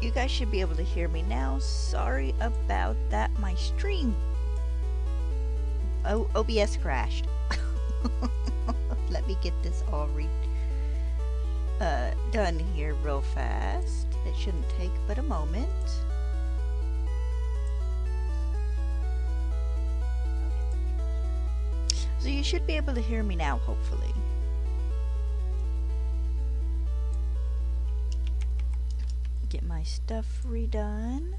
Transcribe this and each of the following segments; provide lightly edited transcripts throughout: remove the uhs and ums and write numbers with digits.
You guys should be able to hear me now. Sorry about that. My stream OBS crashed. Let me get this all done here real fast. It shouldn't take but a moment. So you should be able to hear me now, hopefully. Get my stuff redone.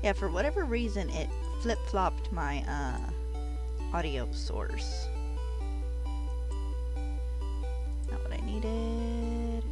Yeah, for whatever reason, it flip-flopped my audio source. Not what I needed.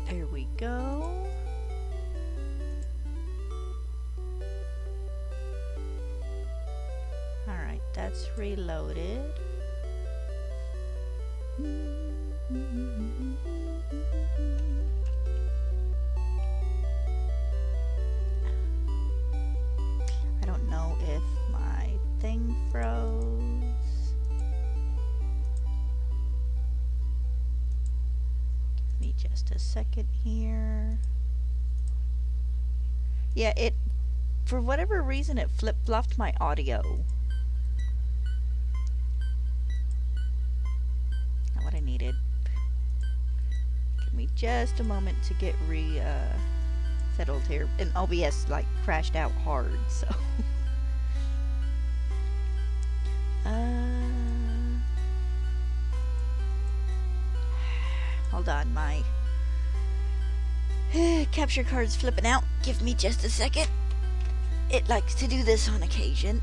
There we go. Alright, that's reloaded. I don't know if my thing froze. Give me just a second here. Yeah, for whatever reason, it flip-flopped my audio. Not what I needed. Give me just a moment to get settled here. And OBS like crashed out hard, so. Hold on, my capture card's flipping out. Give me just a second. It likes to do this on occasion.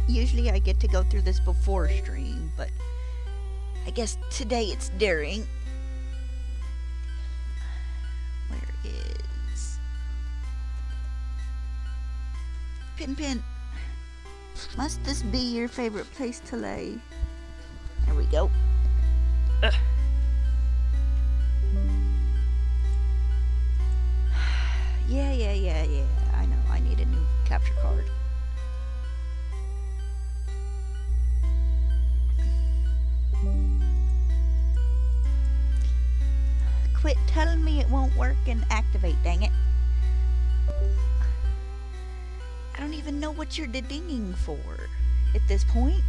Usually I get to go through this before stream, but I guess today it's during. Where is Pin? Must this be your favorite place to lay? There we go. Ugh. Yeah. I know, I need a new capture card. Quit telling me it won't work and activate, dang it. I don't even know what you're dinging for at this point.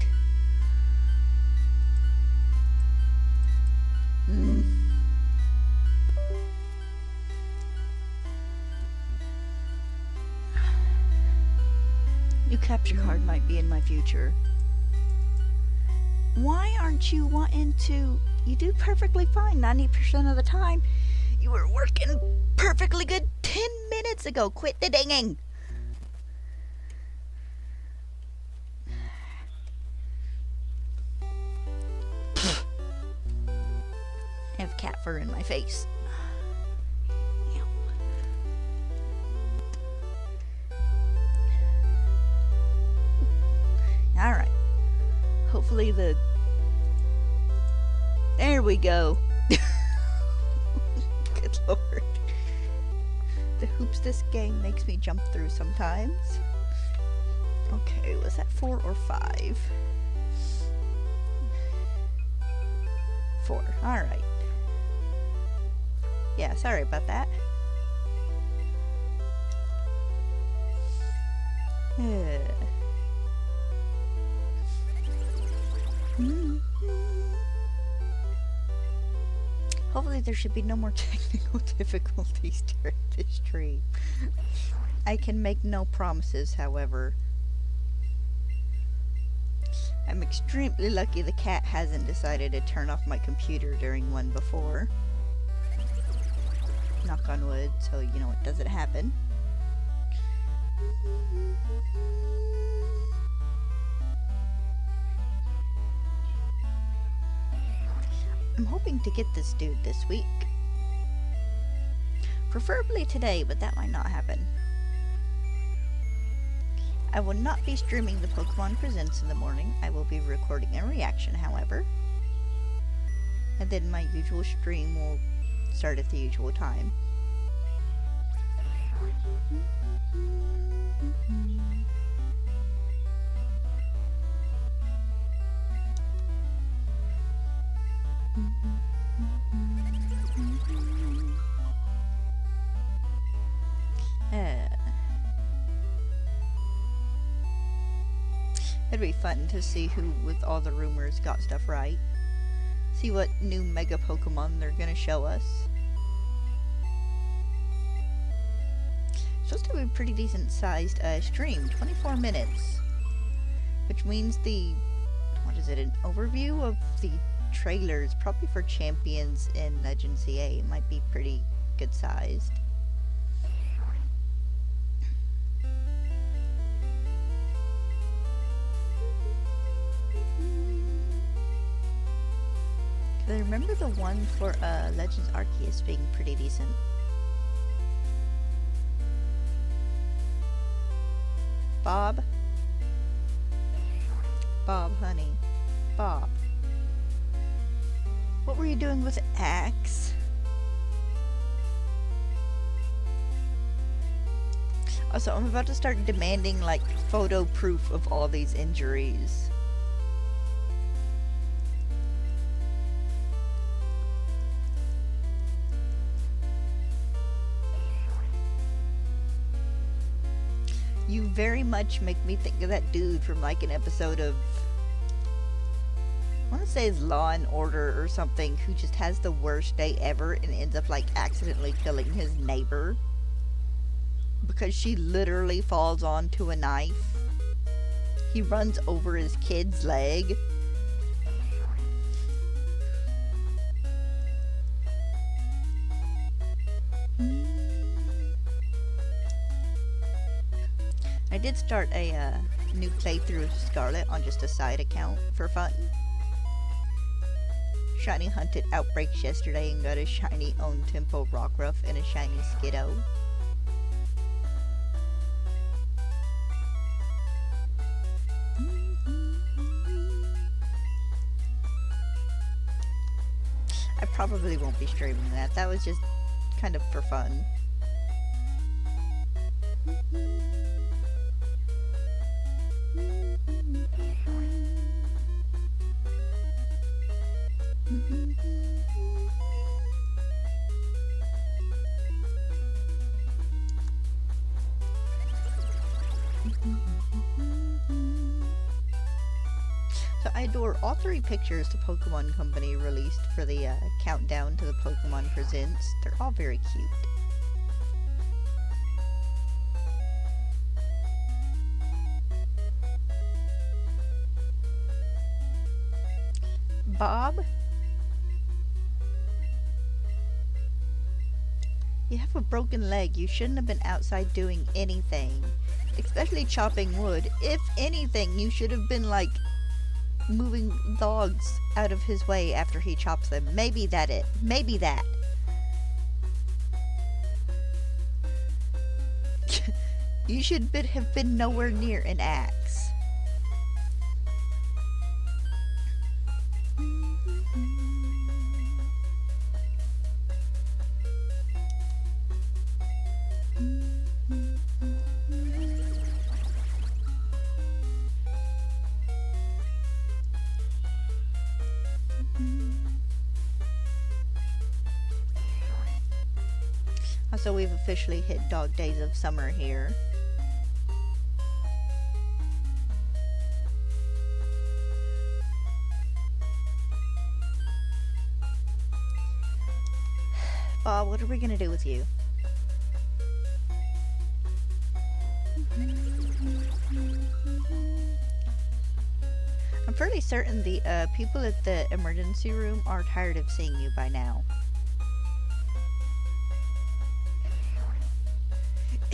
New capture card might be in my future. Why aren't you wanting to? You do perfectly fine 90% of the time. You were working perfectly good 10 minutes ago. Quit the dinging. I have cat fur in my face. Alright. Hopefully there we go. Good lord. The hoops this game makes me jump through sometimes. Okay, was that 4 or 5? 4. Alright. Yeah, sorry about that. Hopefully there should be no more technical difficulties during this stream. I can make no promises, however. I'm extremely lucky the cat hasn't decided to turn off my computer during one before. Knock on wood, so you know it doesn't happen. hoping to get this dude this week. Preferably today, but that might not happen. I will not be streaming the Pokemon Presents in the morning. I will be recording a reaction, however. And then my usual stream will start at the usual time. It'd be fun to see who, with all the rumors, got stuff right. See what new Mega Pokemon they're gonna show us. Supposed to be a pretty decent sized stream, 24 minutes. Which means an overview of the trailers, probably for Champions and Legends CA, might be pretty good sized. I remember the one for Legends Arceus being pretty decent. Bob? Bob, honey. Bob. What were you doing with Axe? Also, I'm about to start demanding, like, photo proof of all these injuries. You very much make me think of that dude from like an episode of, I want to say it's Law and Order or something, who just has the worst day ever and ends up like accidentally killing his neighbor because she literally falls onto a knife. He runs over his kid's leg. I did start a new playthrough of Scarlet on just a side account for fun. Shiny hunted Outbreaks yesterday and got a shiny Own Tempo Rockruff and a shiny Skiddo. I probably won't be streaming that. That was just kind of for fun. So I adore all 3 pictures the Pokemon Company released for the countdown to the Pokemon Presents. They're all very cute. Bob? You have a broken leg. You shouldn't have been outside doing anything. Especially chopping wood. If anything, you should have been, like, moving logs out of his way after he chops them. Maybe Maybe that. You should have been nowhere near an axe. So we've officially hit dog days of summer here. Bob, what are we gonna do with you? I'm fairly certain the people at the emergency room are tired of seeing you by now.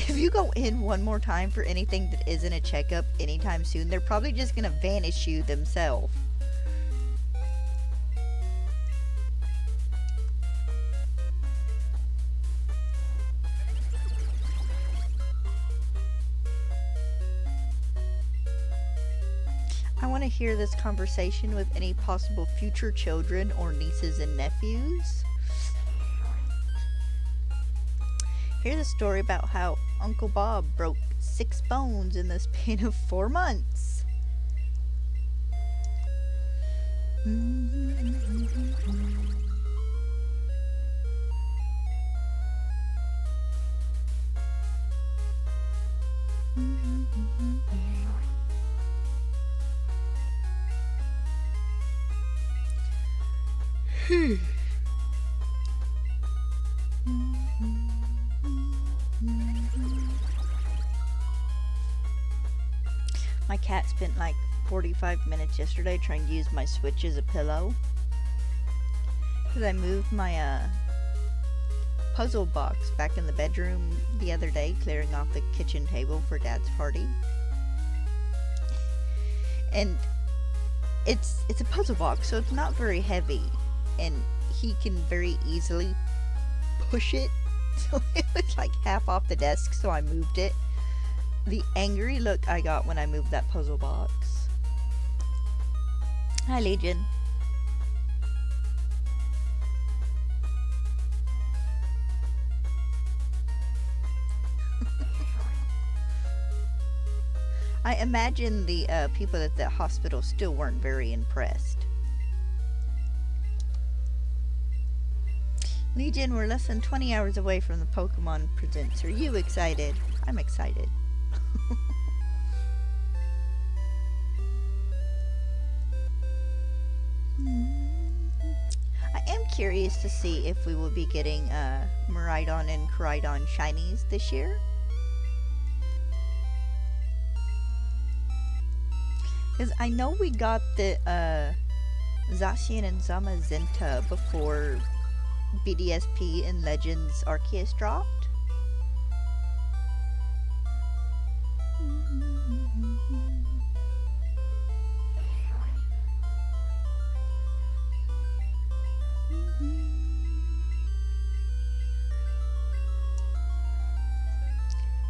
If you go in one more time for anything that isn't a checkup anytime soon, they're probably just gonna vanish you themselves. I want to hear this conversation with any possible future children or nieces and nephews. Here's a story about how Uncle Bob broke 6 bones in the span of 4 months. My cat spent like 45 minutes yesterday trying to use my Switch as a pillow. Because I moved my puzzle box back in the bedroom the other day, clearing off the kitchen table for Dad's party. And it's a puzzle box, so it's not very heavy. And he can very easily push it. So it was like half off the desk, so I moved it. The angry look I got when I moved that puzzle box. Hi, Legion. I imagine the people at the hospital still weren't very impressed. Legion, we're less than 20 hours away from the Pokemon Presents. Are you excited? I'm excited. I am curious to see if we will be getting Miraidon and Koraidon shinies this year. Because I know we got the Zacian and Zamazenta before BDSP and Legends Arceus dropped.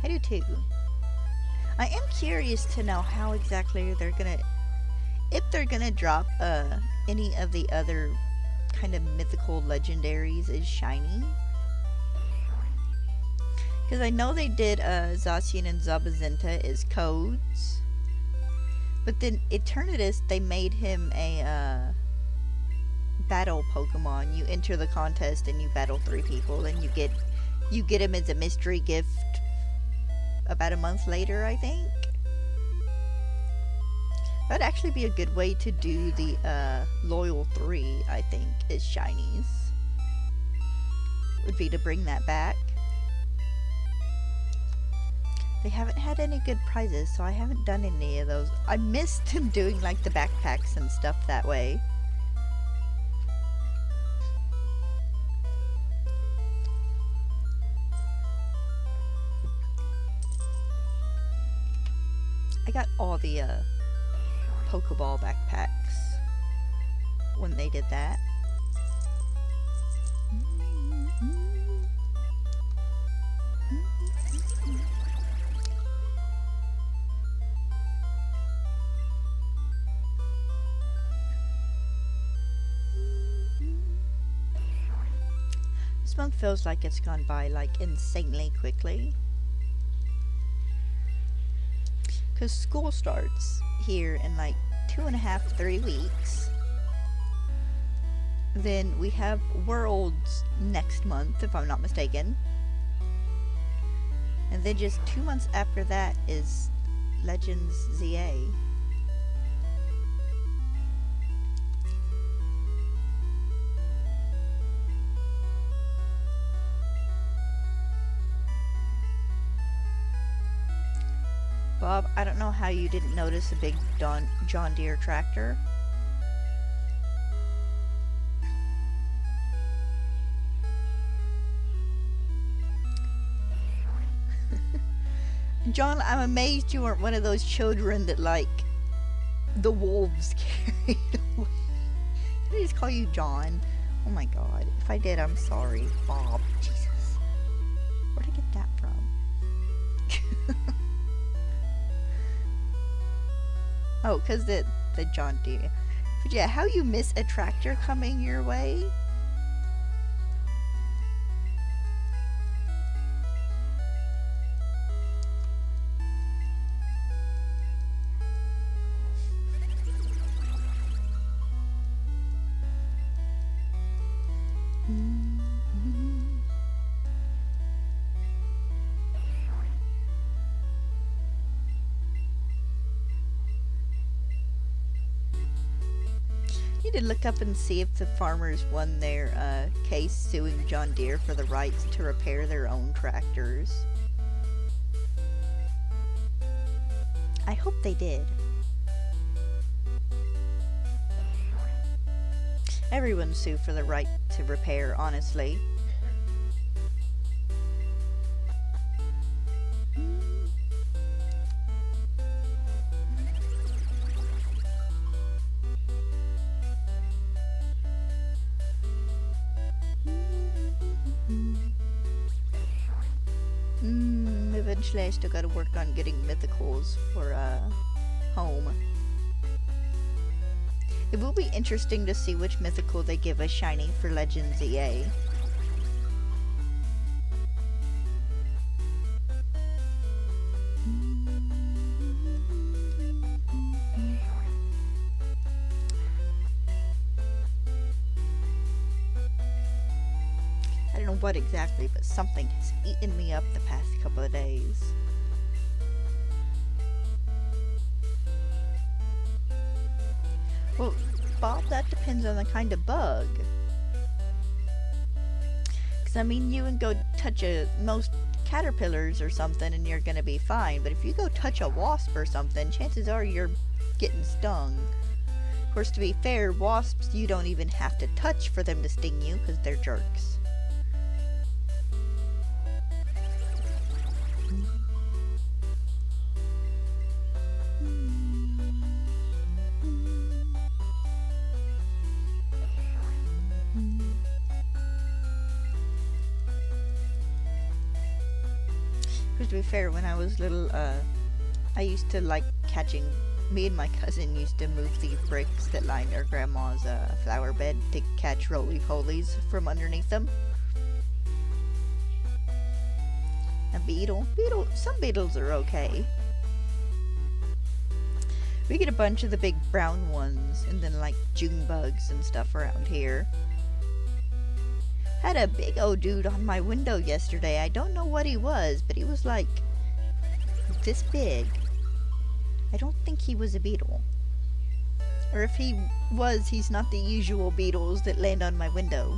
I do too. I am curious to know how exactly they're gonna, if they're gonna drop any of the other kind of mythical legendaries as shiny. Because I know they did Zacian and Zabazenta as codes. But then Eternatus, they made him a battle Pokemon. You enter the contest and you battle 3 people, and you get him as a mystery gift about a month later, I think. That'd actually be a good way to do the Loyal 3, I think, as shinies. Would be to bring that back. They haven't had any good prizes, so I haven't done any of those. I missed him doing like the backpacks and stuff that way. I got all the Pokeball backpacks when they did that. This month feels like it's gone by like insanely quickly. Because school starts here in like 2.5, 3 weeks. Then we have Worlds next month, if I'm not mistaken. And then just 2 months after that is Legends ZA. Bob, I don't know how you didn't notice a big John Deere tractor. John, I'm amazed you weren't one of those children that, like, the wolves carried away. Did I just call you John? Oh my god. If I did, I'm sorry. Bob. Jesus. Where'd I get that from? Oh, because The John Deere. But yeah, how you miss a tractor coming your way? Need to look up and see if the farmers won their case suing John Deere for the rights to repair their own tractors. I hope they did. Everyone sued for the right to repair, honestly. Eventually I still gotta work on getting mythicals for home. It will be interesting to see which mythical they give us shiny for Legends EA. I don't know what exactly, but something has eaten me up the past couple of days. Well, Bob, that depends on the kind of bug. Because, I mean, you can go touch most caterpillars or something and you're going to be fine. But if you go touch a wasp or something, chances are you're getting stung. Of course, to be fair, wasps you don't even have to touch for them to sting you because they're jerks. To be fair, when I was little, I used to like catching. Me and my cousin used to move the bricks that lined our grandma's flower bed to catch roly-polies from underneath them. A beetle. Some beetles are okay. We get a bunch of the big brown ones, and then like June bugs and stuff around here. Had a big old dude on my window yesterday. I don't know what he was, but he was like this big. I don't think he was a beetle. Or if he was, he's not the usual beetles that land on my window.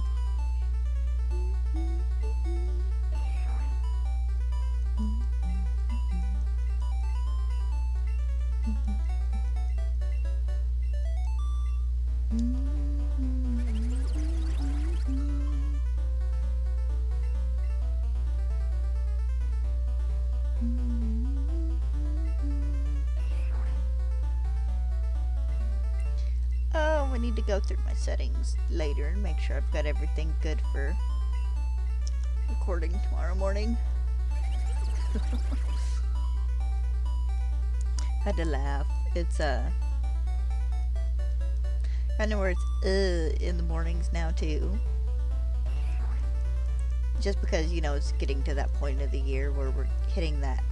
I need to go through my settings later and make sure I've got everything good for recording tomorrow morning. Had to laugh. It's kind of where it's in the mornings now too. Just because, you know, it's getting to that point of the year where we're hitting that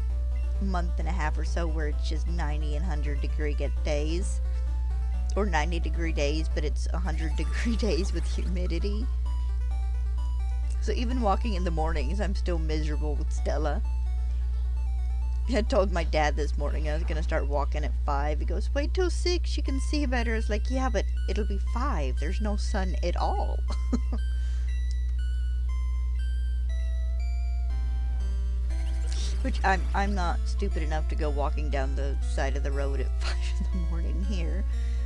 month and a half or so where it's just 90 and 100 degree days. Or 90 degree days, but it's 100 degree days with humidity. So even walking in the mornings, I'm still miserable with Stella. I told my dad this morning I was going to start walking at 5. He goes, wait till 6, you can see better. I was like, yeah, but it'll be 5. There's no sun at all. Which I'm not stupid enough to go walking down the side of the road at 5 in the morning here.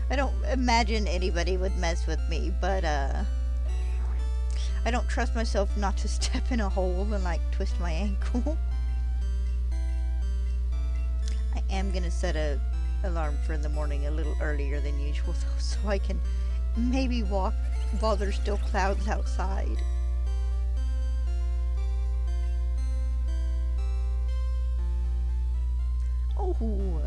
I don't imagine anybody would mess with me, but I don't trust myself not to step in a hole and like twist my ankle. I am gonna set a alarm for in the morning a little earlier than usual though, so I can maybe walk while there's still clouds outside. Oh,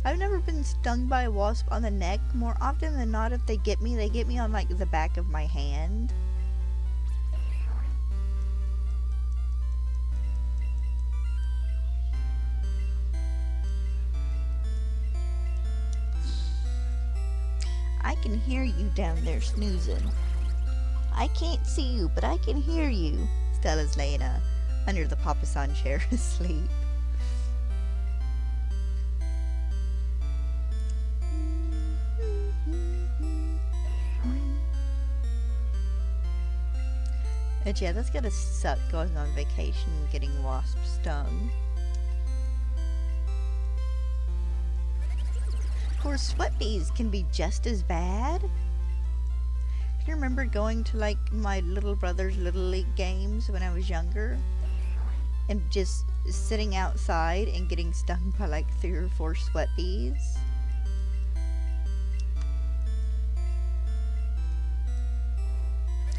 I've never been stung by a wasp on the neck. More often than not, if they get me on like the back of my hand. I can hear you down there snoozing. I can't see you, but I can hear you. Stella's laying under the papasan chair asleep. And yeah, that's gotta suck going on vacation and getting wasp stung. Of course, sweat bees can be just as bad. Do you remember going to like my little brother's Little League games when I was younger? And just sitting outside and getting stung by like 3 or 4 sweat bees?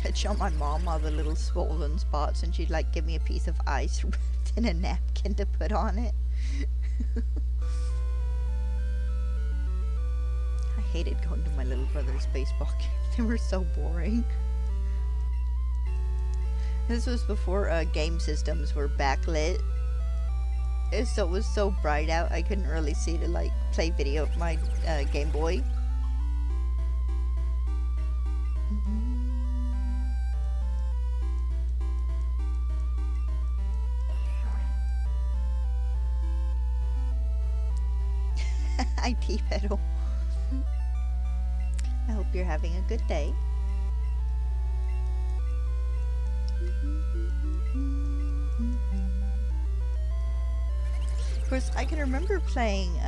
I'd show my mom all the little swollen spots and she'd like give me a piece of ice wrapped in a napkin to put on it. I hated going to my little brother's baseball games. They were so boring. This was before game systems were backlit. So it was so bright out I couldn't really see to like play video of my Game Boy. IT pedal. I hope you're having a good day. Of course, I can remember playing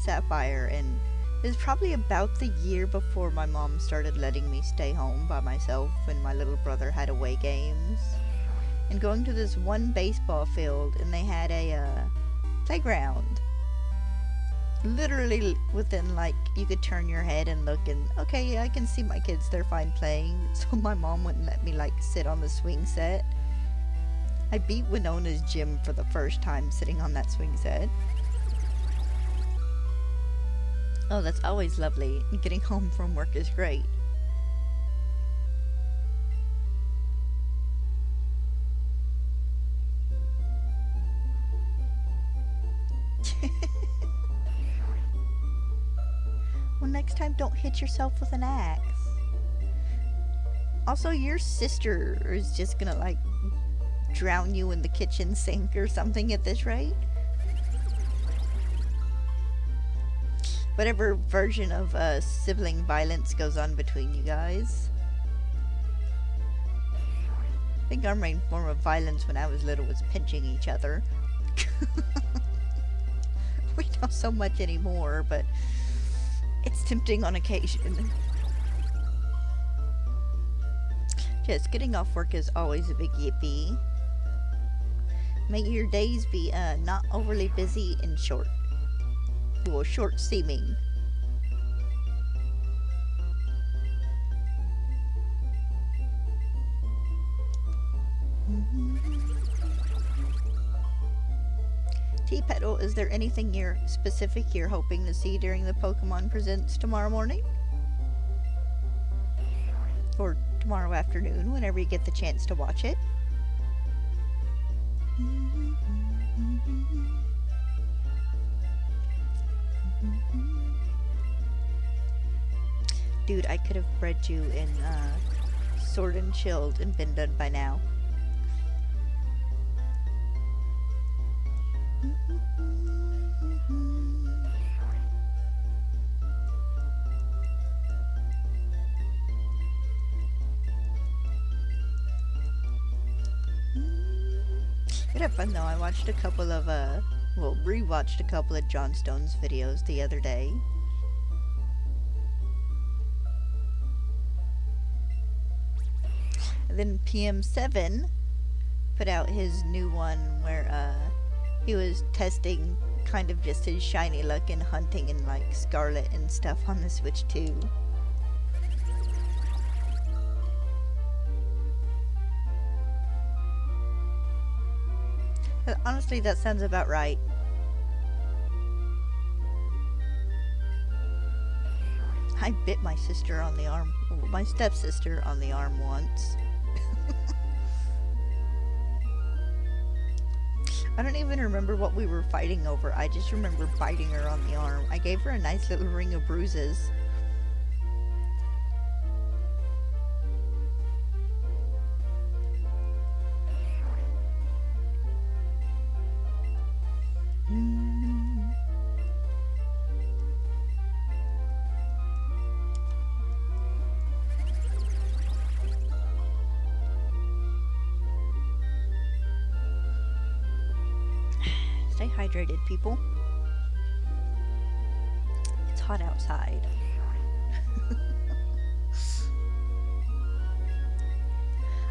Sapphire, and it was probably about the year before my mom started letting me stay home by myself when my little brother had away games. And going to this one baseball field, and they had a playground. Literally within like, you could turn your head and look and, okay, yeah, I can see my kids, they're fine playing. So my mom wouldn't let me like sit on the swing set. I beat Winona's gym for the first time sitting on that swing set. Oh, that's always lovely. Getting home from work is great. Well, next time don't hit yourself with an axe. Also, your sister is just gonna like drown you in the kitchen sink or something at this rate. Whatever version of sibling violence goes on between you guys. I think our main form of violence when I was little was pinching each other. We don't so much anymore, but it's tempting on occasion. Just getting off work is always a big yippee. May your days be not overly busy and short. Well, short seeming. T-Petal, is there anything specific you're hoping to see during the Pokemon Presents tomorrow morning? Or tomorrow afternoon, whenever you get the chance to watch it? Dude, I could have bred you in Sword and Shield and been done by now. It had fun though. I watched a couple of rewatched a couple of John Stone's videos the other day. And then PM7 put out his new one where he was testing kind of just his shiny luck in hunting and like Scarlet and stuff on the Switch 2. Honestly, that sounds about right. I bit my sister on the arm, my stepsister on the arm once. I don't even remember what we were fighting over. I just remember biting her on the arm. I gave her a nice little ring of bruises. Stay hydrated, people. It's hot outside.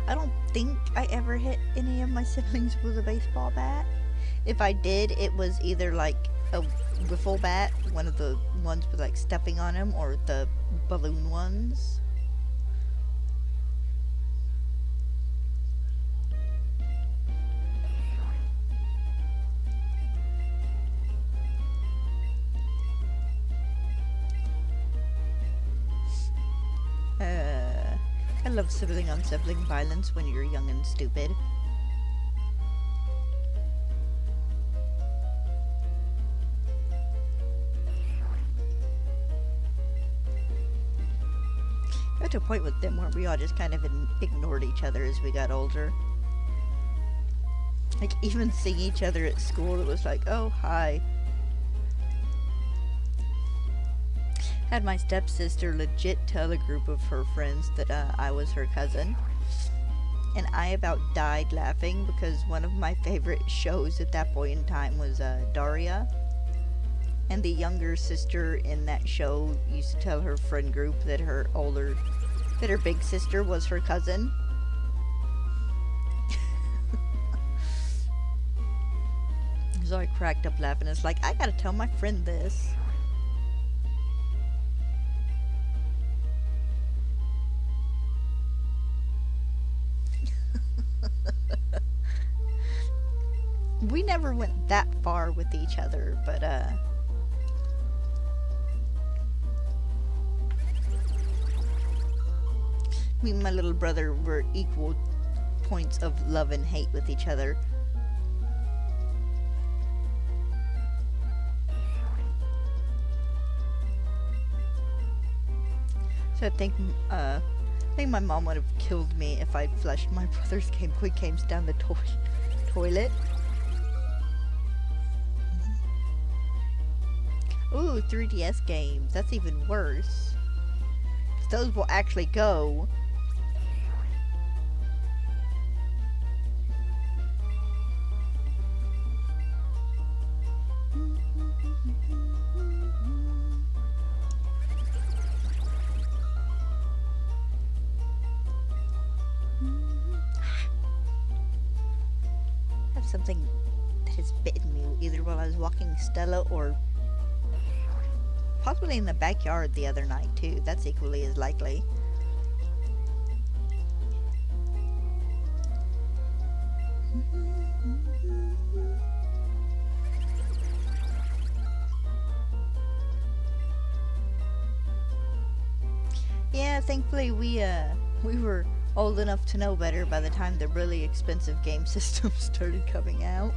I don't think I ever hit any of my siblings with a baseball bat. If I did, it was either like a wiffle bat, one of the ones with like stepping on them, or the balloon ones. I love sibling on sibling violence when you're young and stupid. Got to a point with them where we all just kind of ignored each other as we got older. Like, even seeing each other at school, it was like, oh, hi. Had my stepsister legit tell a group of her friends that I was her cousin. And I about died laughing because one of my favorite shows at that point in time was Daria. And the younger sister in that show used to tell her friend group that her big sister was her cousin. So I cracked up laughing. It's like, I gotta tell my friend this. We never went that far with each other, but me and my little brother were equal points of love and hate with each other. So I think my mom would have killed me if I flushed my brother's quick games down the toilet. Ooh, 3DS games. That's even worse. 'Cause those will actually go. I have something that has bitten me either while I was walking Stella or possibly in the backyard the other night, too. That's equally as likely. Yeah, thankfully we were old enough to know better by the time the really expensive game systems started coming out.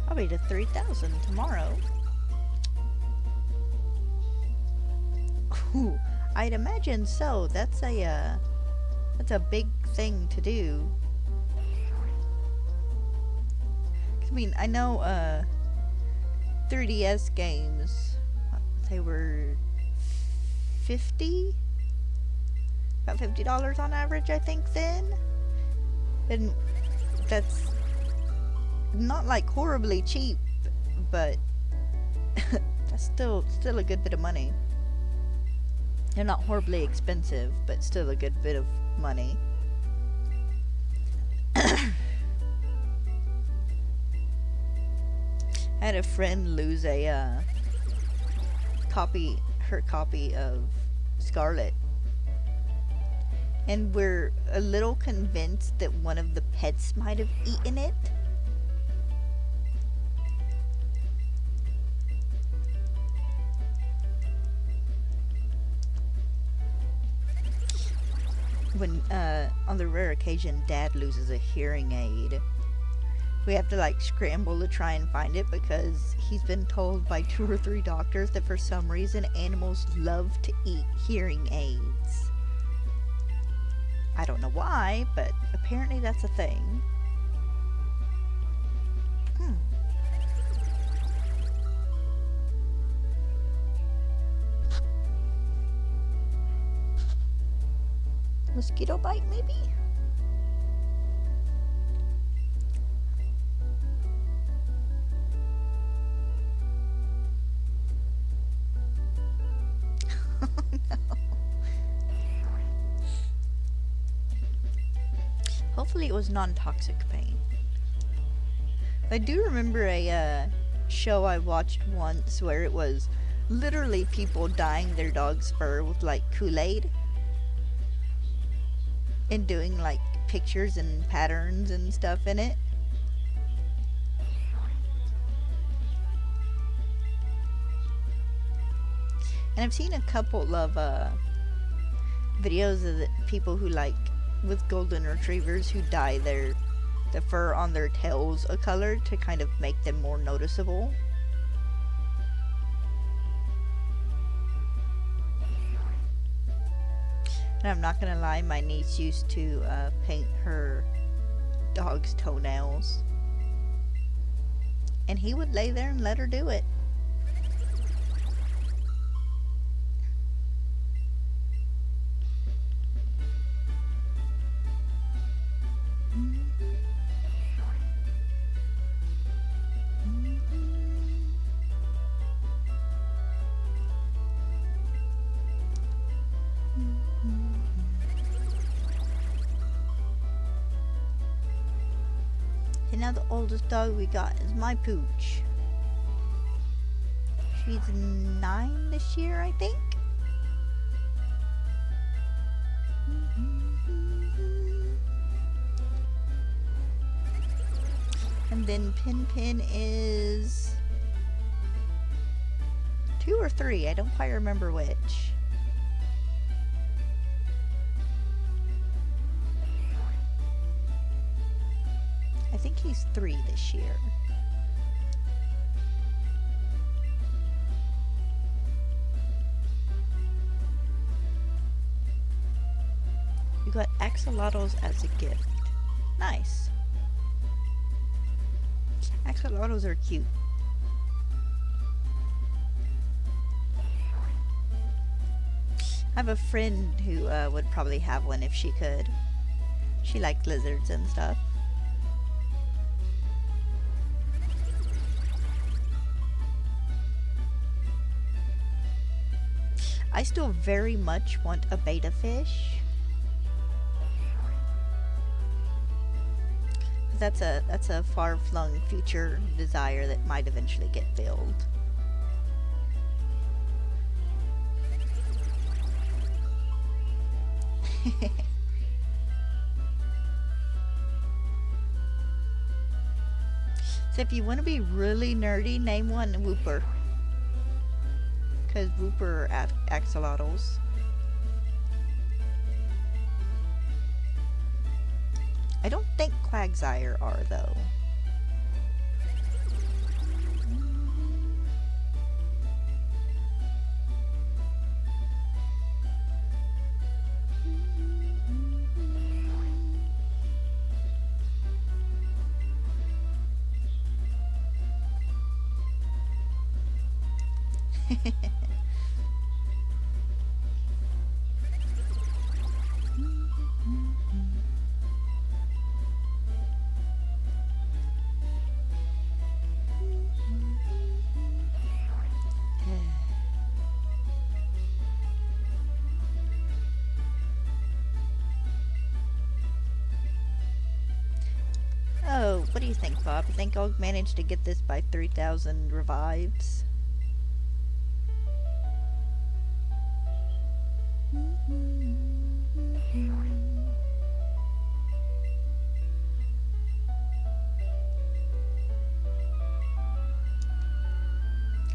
I'll be to 3,000 tomorrow. Ooh, I'd imagine so. That's a big thing to do. I mean, I know 3DS games, they were about $50 on average, I think, then. And that's not like horribly cheap, but that's still a good bit of money. They're not horribly expensive, but still a good bit of money. I had a friend lose a her copy of Scarlet, and we're a little convinced that one of the pets might have eaten it. When on the rare occasion Dad loses a hearing aid, we have to like scramble to try and find it because he's been told by 2 or 3 doctors that for some reason animals love to eat hearing aids. I don't know why, but apparently that's a thing. Mosquito bite, maybe? Oh no. Hopefully it was non-toxic pain. I do remember a show I watched once where it was literally people dyeing their dog's fur with like Kool-Aid and doing like pictures and patterns and stuff in it. And I've seen a couple of videos of the people who like with golden retrievers who dye the fur on their tails a color to kind of make them more noticeable. And I'm not gonna lie, my niece used to paint her dog's toenails. And he would lay there and let her do it. And now the oldest dog we got is my Pooch. She's 9 this year, I think. And then Pin Pin is 2 or 3. I don't quite remember which. I think he's 3 this year. You got axolotls as a gift. Nice. Axolotls are cute. I have a friend who would probably have one if she could. She likes lizards and stuff. I still very much want a betta fish. That's a far-flung future desire that might eventually get filled. So if you want to be really nerdy, name one Whooper. Because Whooper are axolotls. I don't think Quagsire are, though. job. I think I'll manage to get this by 3,000 revives.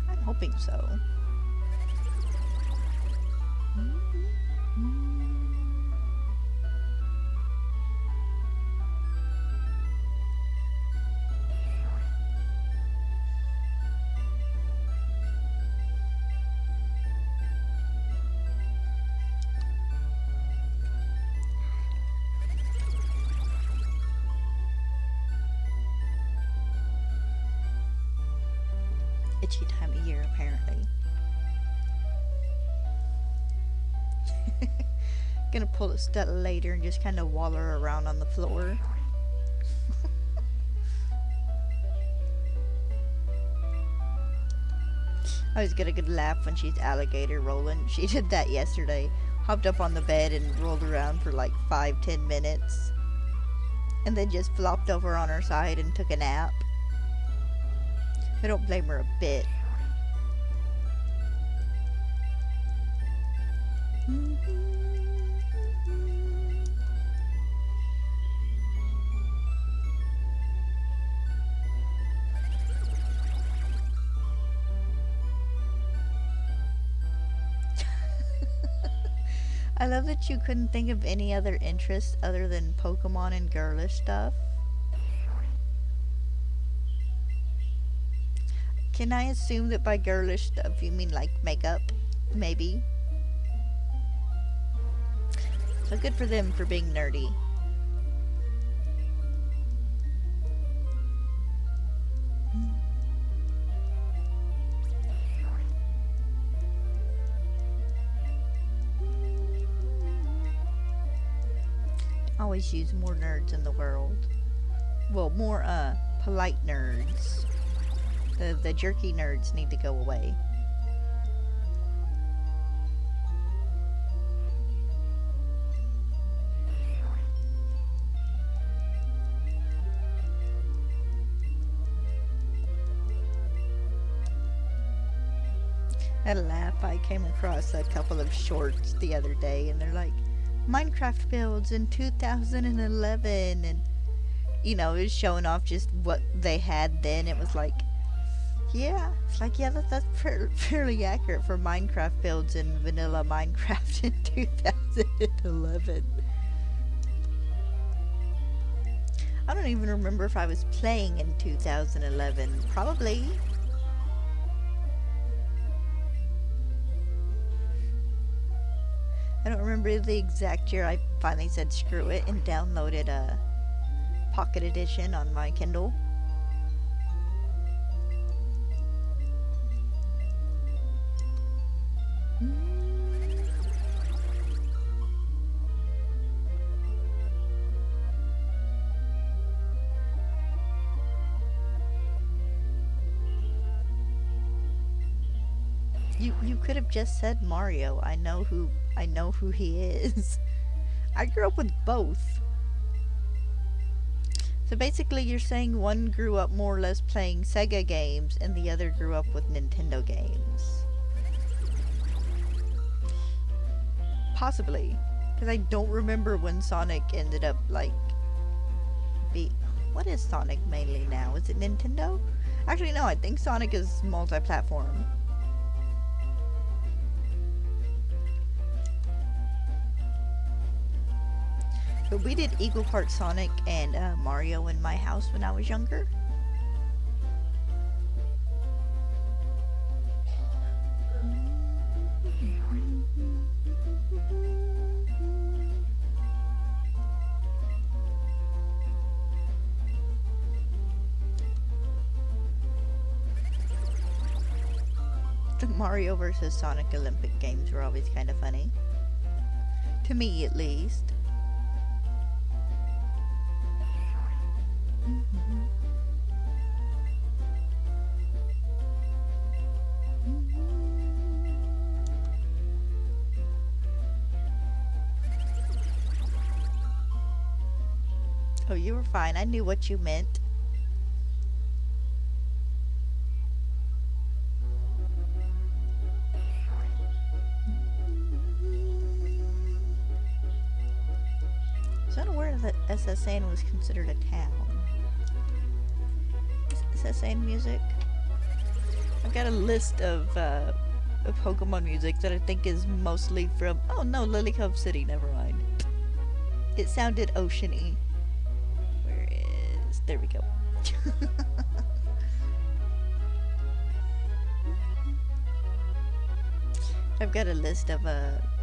I'm hoping so. Itchy time of year, apparently. Gonna pull a stud later and just kind of waller around on the floor. I always get a good laugh when she's alligator rolling. She did that yesterday. Hopped up on the bed and rolled around for like 5-10 minutes. And then just flopped over on her side and took a nap. I don't blame her a bit. I love that you couldn't think of any other interests other than Pokemon and girlish stuff. Can I assume that by girlish stuff you mean like makeup? Maybe. So good for them for being nerdy. Always use more nerds in the world. Well, more polite nerds. The jerky nerds need to go away. I laugh. I came across a couple of shorts the other day and they're like, Minecraft builds in 2011, and you know, it was showing off just what they had then. It was like, yeah, it's like, yeah, that's fairly accurate for Minecraft builds in vanilla Minecraft in 2011. I don't even remember if I was playing in 2011. Probably. I don't remember the exact year I finally said screw it and downloaded a Pocket Edition on my Kindle. You could have just said Mario. I know who he is. I grew up with both. So basically you're saying one grew up more or less playing Sega games and the other grew up with Nintendo games. Possibly. Because I don't remember when Sonic ended up like what is Sonic mainly now? Is it Nintendo? Actually no, I think Sonic is multi-platform. But we did Eagle Park Sonic and Mario in my house when I was younger. The Mario vs. Sonic Olympic games were always kind of funny. To me, at least. Oh, you were fine. I knew what you meant. was unaware that SSN was considered a town. SSN music. I've got a list of Pokemon music that I think is mostly from. Oh no, Lily Cove City. Never mind. It sounded oceany. Where is? There we go. I've got a list of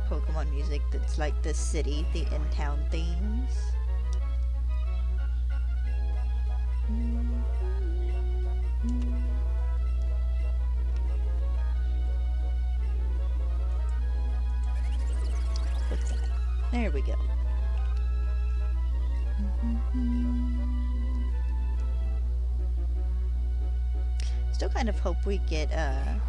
Pokemon music that's like the city, the in-town themes. What's that? There we go. Still kind of hope we get a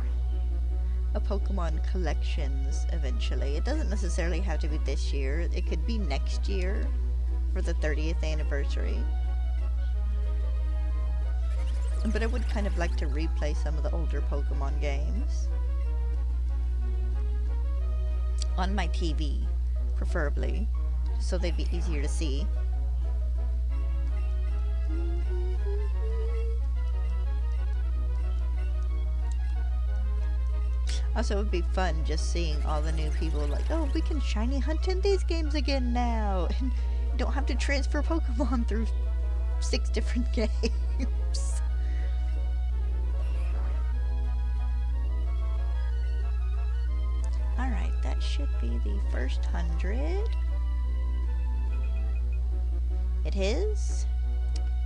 Pokemon collections eventually. It doesn't necessarily have to be this year. It could be next year for the 30th anniversary. But I would kind of like to replay some of the older Pokemon games. On my TV, preferably, so they'd be easier to see. Also, it would be fun just seeing all the new people like, oh, we can shiny hunt in these games again now, and you don't have to transfer Pokemon through 6 different games. Alright, that should be the first 100. It is.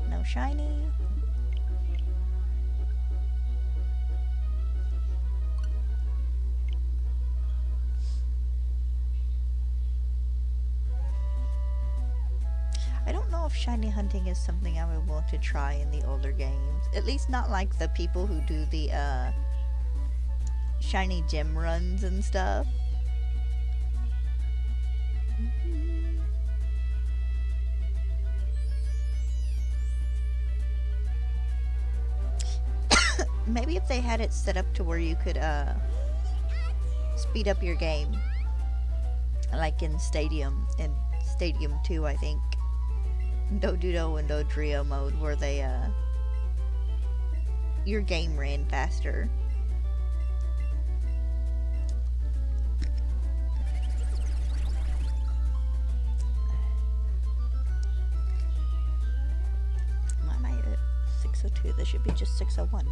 No shiny. I don't know if shiny hunting is something I would want to try in the older games. At least not like the people who do the shiny gem runs and stuff. Maybe if they had it set up to where you could speed up your game, like in Stadium 2, I think. Doduo and Dodrio mode, where they your game ran faster. Why am I at 602? This should be just 601.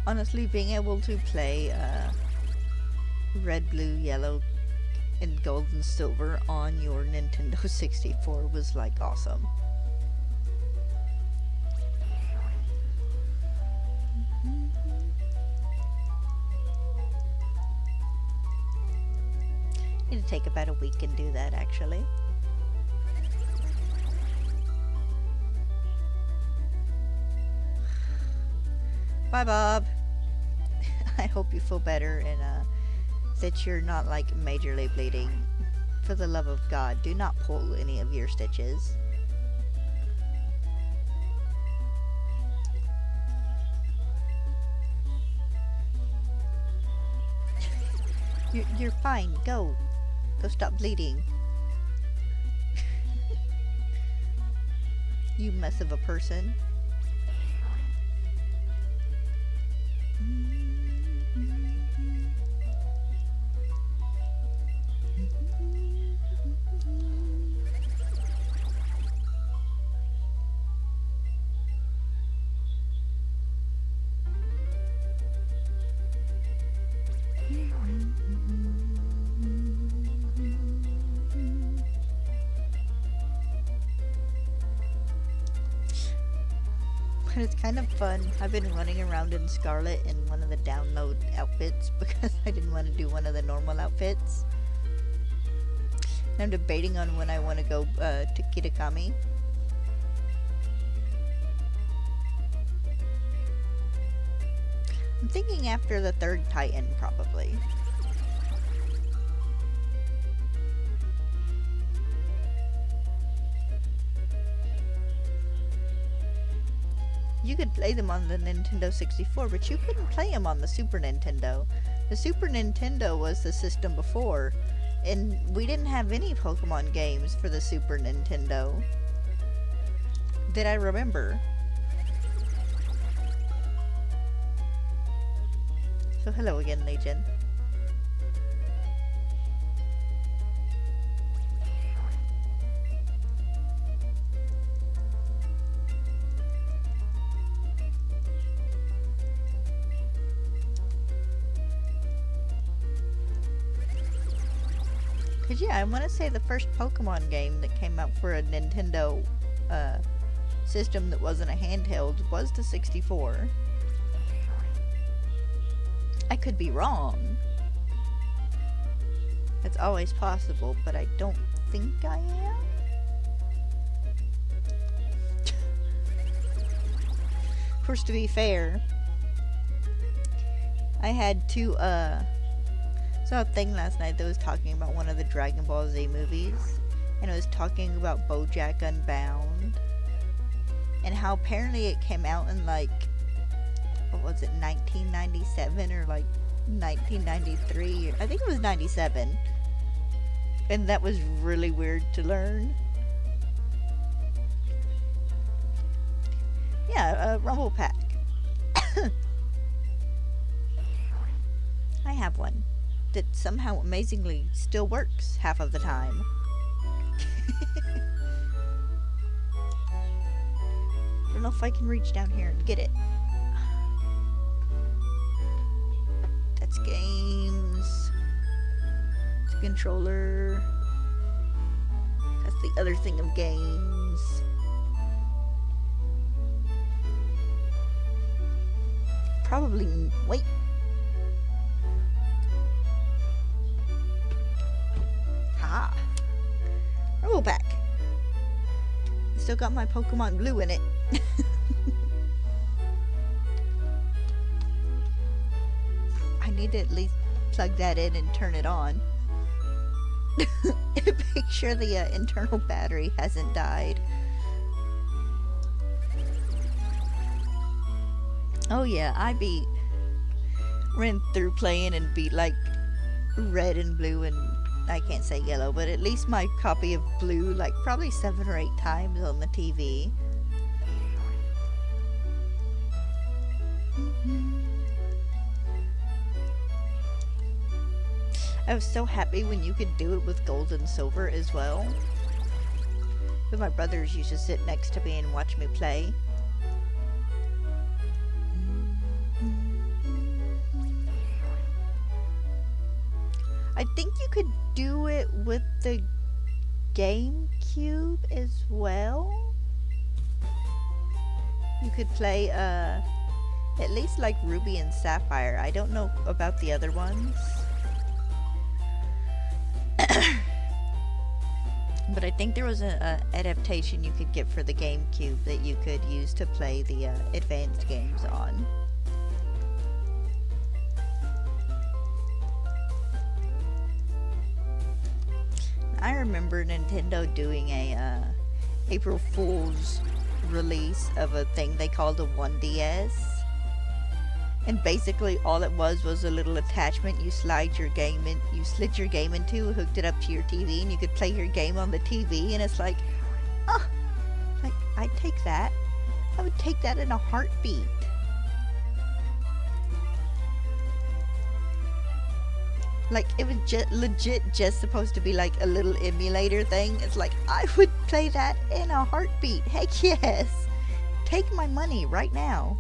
Honestly, being able to play red, blue, yellow, and gold and silver on your Nintendo 64 was like awesome. It'd take about a week and do that, actually. Bye, Bob. I hope you feel better and that you're not like majorly bleeding. For the love of God, do not pull any of your stitches. You're fine. Go stop bleeding. You mess of a person. But it's kind of fun. I've been running around in Scarlet in one of the download outfits because I didn't want to do one of the normal outfits. And I'm debating on when I want to go to Kitakami. I'm thinking after the 3rd Titan, probably. you could play them on the Nintendo 64, but you couldn't play them on the Super Nintendo. The Super Nintendo was the system before, and we didn't have any Pokemon games for the Super Nintendo that I remember. So hello again, Legion. Cause yeah, I want to say the first Pokemon game that came out for a Nintendo system that wasn't a handheld was the 64. I could be wrong. That's always possible, but I don't think I am. Of course, to be fair, I had to saw a thing last night that was talking about one of the Dragon Ball Z movies, and it was talking about BoJack Unbound and how apparently it came out in like, what was it, 1997 or like 1993? I think it was 97. And that was really weird to learn. Yeah, Rumble Pack. I have one that somehow amazingly still works half of the time. I don't know if I can reach down here and get it. That's games. It's a controller. That's the other thing of games. Probably, wait. Ha! Rumble Pack. Still got my Pokemon Blue in it. I need to at least plug that in and turn it on. Make sure the internal battery hasn't died. Oh yeah, I ran through playing and beat like red and blue and I can't say yellow, but at least my copy of blue like probably 7 or 8 times on the TV. I was so happy when you could do it with gold and silver as well. But my brothers used to sit next to me and watch me play. I think you could do it with the GameCube as well. You could play at least like Ruby and Sapphire. I don't know about the other ones. But I think there was a adaptation you could get for the GameCube that you could use to play the advanced games on. I remember Nintendo doing a April Fool's release of a thing they called a 1DS. And basically all it was a little attachment you slid your game into, hooked it up to your TV, and you could play your game on the TV. And it's like, oh, like I'd take that. I would take that in a heartbeat. Like, it was legit just supposed to be like a little emulator thing. It's like, I would play that in a heartbeat. Heck yes. Take my money right now.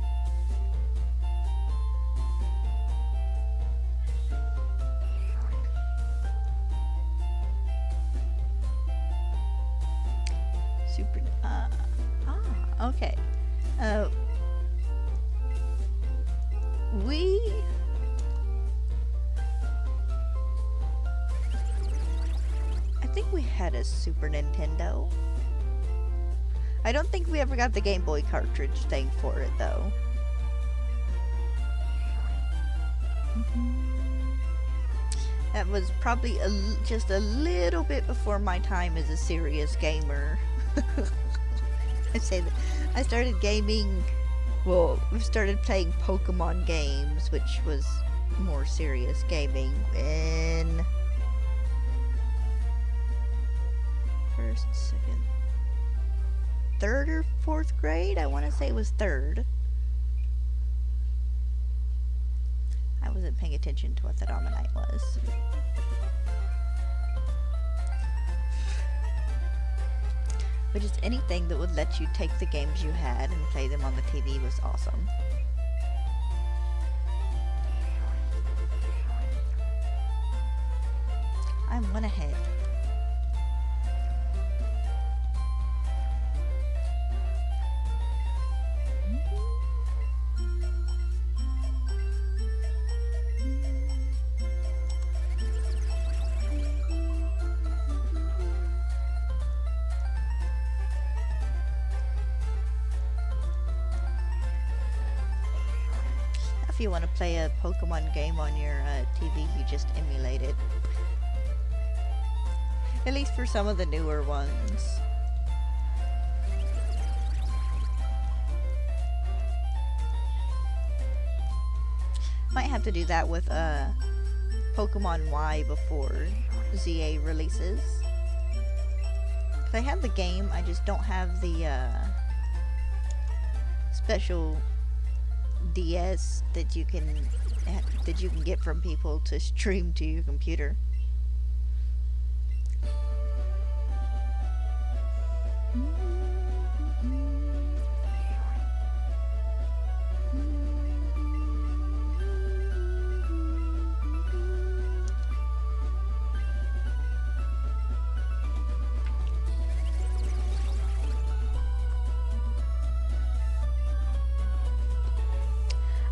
Okay. I think we had a Super Nintendo. I don't think we ever got the Game Boy cartridge thing for it, though. That was probably just a little bit before my time as a serious gamer. I say that I started gaming Well, we started playing Pokemon games, which was more serious gaming in first, second, third or fourth grade. I want to say it was third. I wasn't paying attention to what that Omanyte was. But just anything that would let you take the games you had and play them on the TV was awesome. I'm one ahead. If you want to play a Pokemon game on your TV, you just emulate it. At least for some of the newer ones. Might have to do that with Pokemon Y before ZA releases. 'Cause I have the game, I just don't have the special DS that you can get from people to stream to your computer.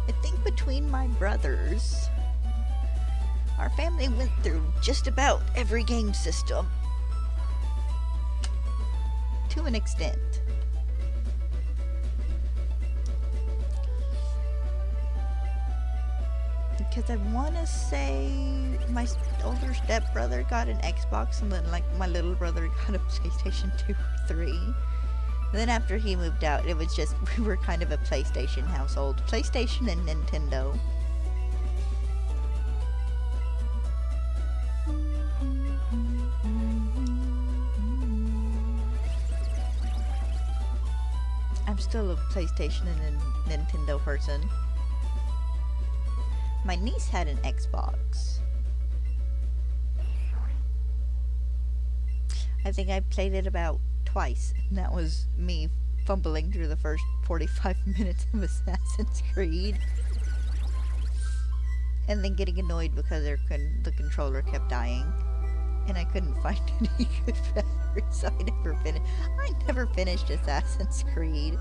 I think between my brothers, our family went through just about every game system. To an extent. Because I want to say my older stepbrother got an Xbox, and then like my little brother got a PlayStation 2 or 3. Then after he moved out, it was just, we were kind of a PlayStation household. PlayStation and Nintendo. I'm still a PlayStation and a Nintendo person. My niece had an Xbox. I think I played it about twice, and that was me fumbling through the first 45 minutes of Assassin's Creed. And then getting annoyed because the controller kept dying. And I couldn't find any good batteries, so I never finished Assassin's Creed.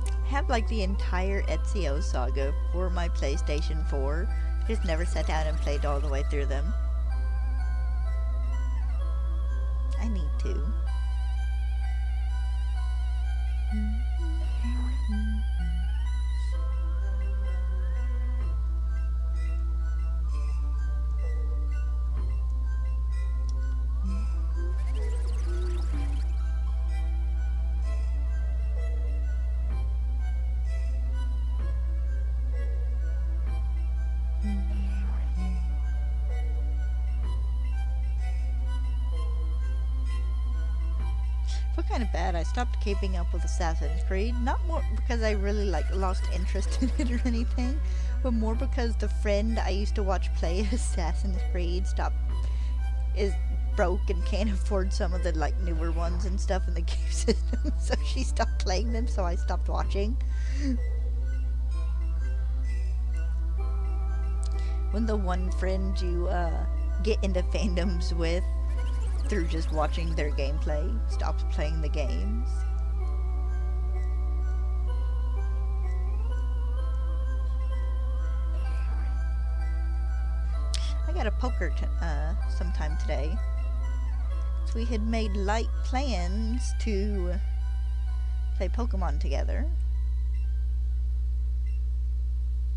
I have like the entire Ezio saga for my PlayStation 4. Just never sat down and played all the way through them. I need to. I feel kind of bad. I stopped keeping up with Assassin's Creed. Not more because I really lost interest in it or anything, but more because the friend I used to watch play Assassin's Creed is broke and can't afford some of the newer ones and stuff in the game system, so she stopped playing them, so I stopped watching. When the one friend you get into fandoms with through just watching their gameplay stops playing the games. I got a poker sometime today. So we had made light plans to play Pokemon together.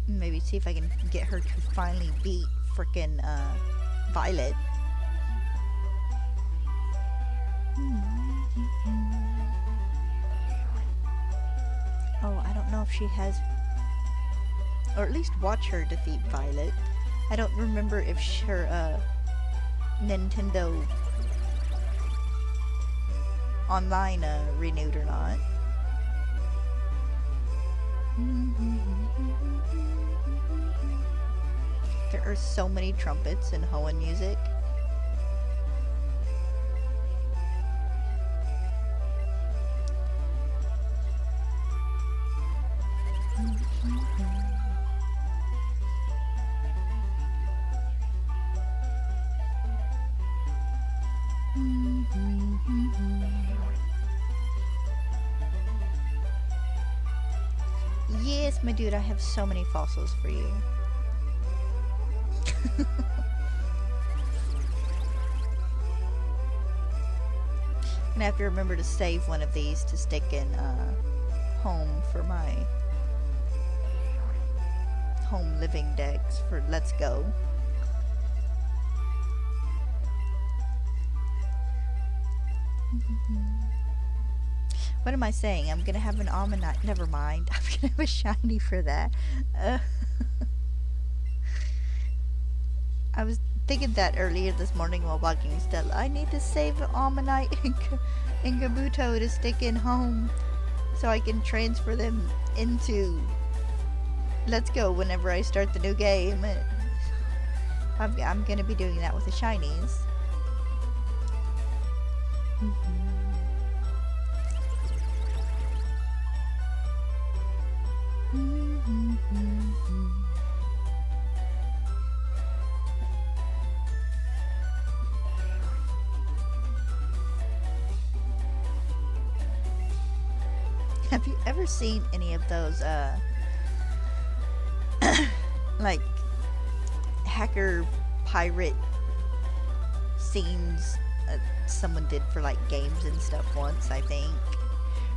Maybe see if I can get her to finally beat frickin' Violet. if she has, or at least watch her defeat Violet. I don't remember if her Nintendo Online renewed or not. There are so many trumpets in Hoenn music. Yes, my dude, I have so many fossils for you. And I have to remember to save one of these to stick in home for my home living decks for Let's Go. What am I saying? I'm gonna have an Omanyte. Never mind. I'm gonna have a shiny for that. I was thinking that earlier this morning while walking Stella. I need to save Omanyte and Kabuto to stick in home so I can transfer them into Let's Go whenever I start the new game. I'm gonna be doing that with the shinies. Have you ever seen any of those like hacker pirate scenes someone did for like games and stuff once, I think?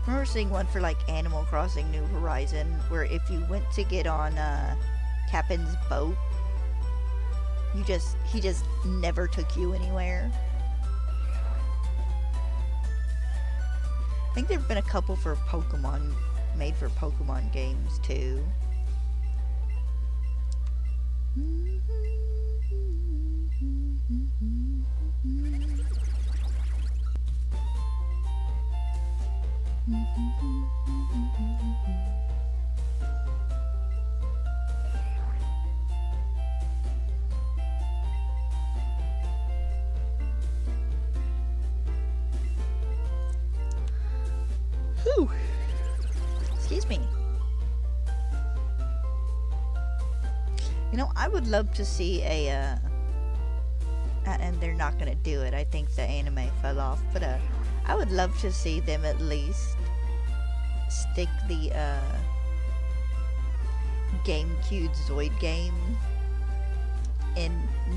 I remember seeing one for like Animal Crossing New Horizon where if you went to get on Captain's boat, he just never took you anywhere. I think there have been a couple for Pokemon, made for Pokemon games too. Whew. Excuse me. You know, I would love to see a, and they're not gonna do it, I think the anime fell off, but I would love to see them at least stick the, GameCube Zoid game in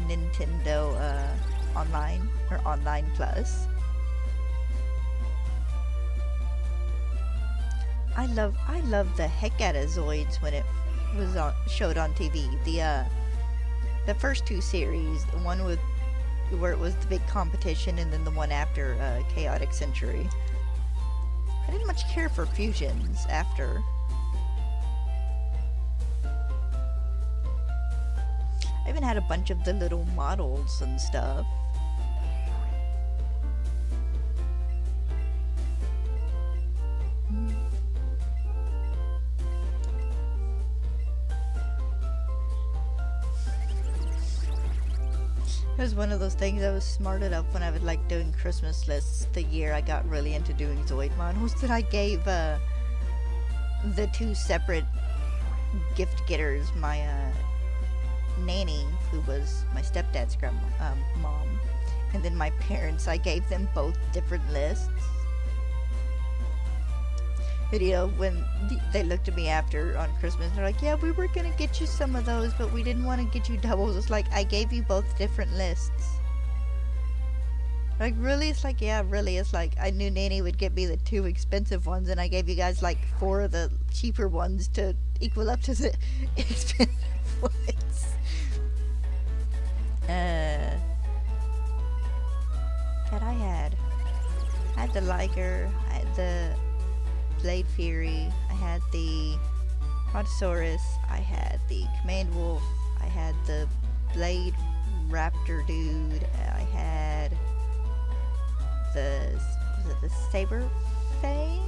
Nintendo, Online, or Online Plus. I love the heck out of Zoids when it was showed on TV. The first two series, the one with where it was the big competition, and then the one after Chaotic Century. I didn't much care for fusions after. I even had a bunch of the little models and stuff. It was one of those things I was smart enough when I was like doing Christmas lists the year I got really into doing Zoid models that I gave the two separate gift getters, my nanny, who was my stepdad's mom, and then my parents, I gave them both different lists. And, you know, when they looked at me after on Christmas, they're like, yeah, we were gonna get you some of those, but we didn't want to get you doubles. It's like, I gave you both different lists. Like, really? It's like, yeah, really. It's like, I knew Nanny would get me the two expensive ones, and I gave you guys, like, 4 of the cheaper ones to equal up to the expensive ones. That I had the Liger, I had the Blade Fury, I had the Brontosaurus. I had the Command Wolf. I had the Blade Raptor dude. I had the, was it the Saber Fang?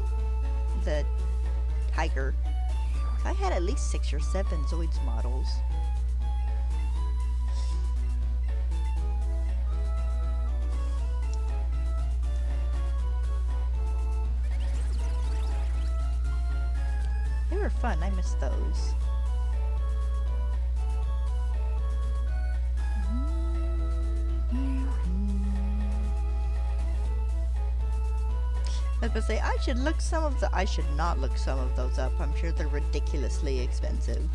The Tiger. I had at least 6 or 7 Zoids models. They were fun. I miss those. I was gonna say I should not look some of those up. I'm sure they're ridiculously expensive.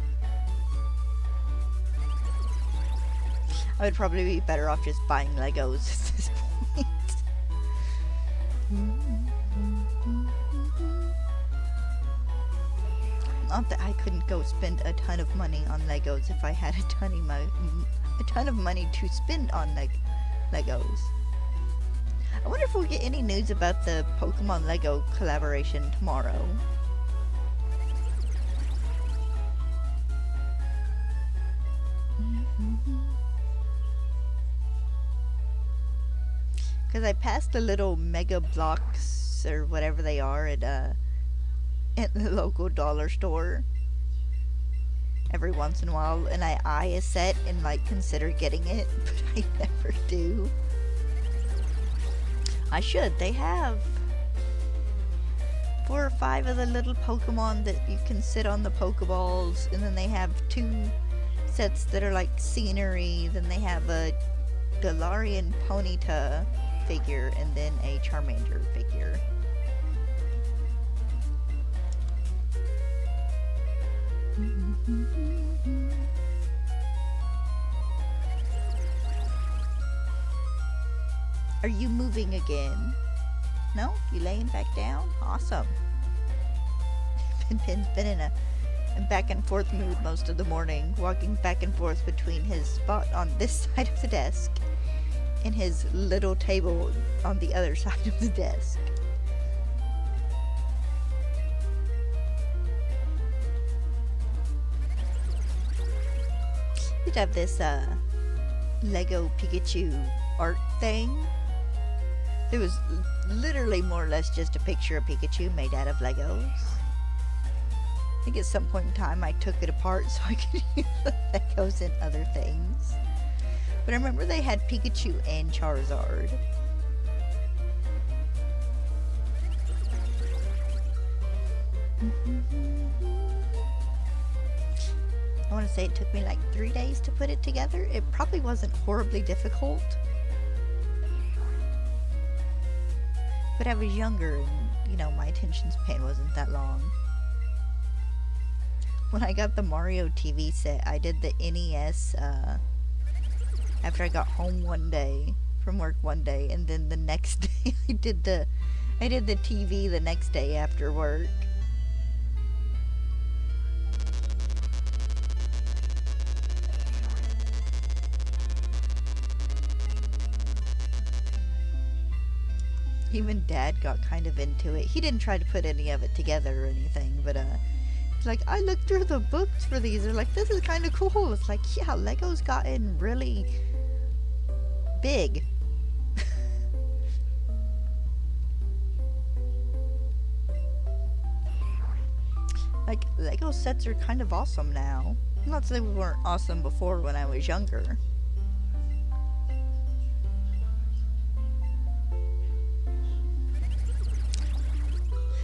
I would probably be better off just buying Legos at this point. Not that I couldn't go spend a ton of money on Legos if I had a ton of money to spend on Legos. I wonder if we'll get any news about the Pokemon Lego collaboration tomorrow. Because I passed the little Mega Blocks or whatever they are at the local dollar store every once in a while, and I eye a set and like consider getting it, but I never do. I should. They have 4 or 5 of the little Pokemon that you can sit on the Pokeballs, and then they have 2 sets that are like scenery. Then they have a Galarian Ponyta figure and then a Charmander figure. Are you moving again? No? You laying back down? Awesome. Been in a back and forth mood most of the morning, walking back and forth between his spot on this side of the desk and his little table on the other side of the desk. We'd have this Lego Pikachu art thing. It was literally more or less just a picture of Pikachu made out of Legos. I think at some point in time I took it apart so I could use the Legos in other things. But I remember they had Pikachu and Charizard. I want to say it took me like 3 days to put it together. It probably wasn't horribly difficult. But I was younger and, you know, my attention span wasn't that long. When I got the Mario TV set, I did the NES after I got home one day from work one day, and then the next day I did the TV the next day after work. Even Dad got kind of into it. He didn't try to put any of it together or anything, but he's like, I looked through the books for these. They're like, this is kind of cool. It's like, yeah, Lego's gotten really big. Like, Lego sets are kind of awesome now. I'm not saying we weren't awesome before when I was younger.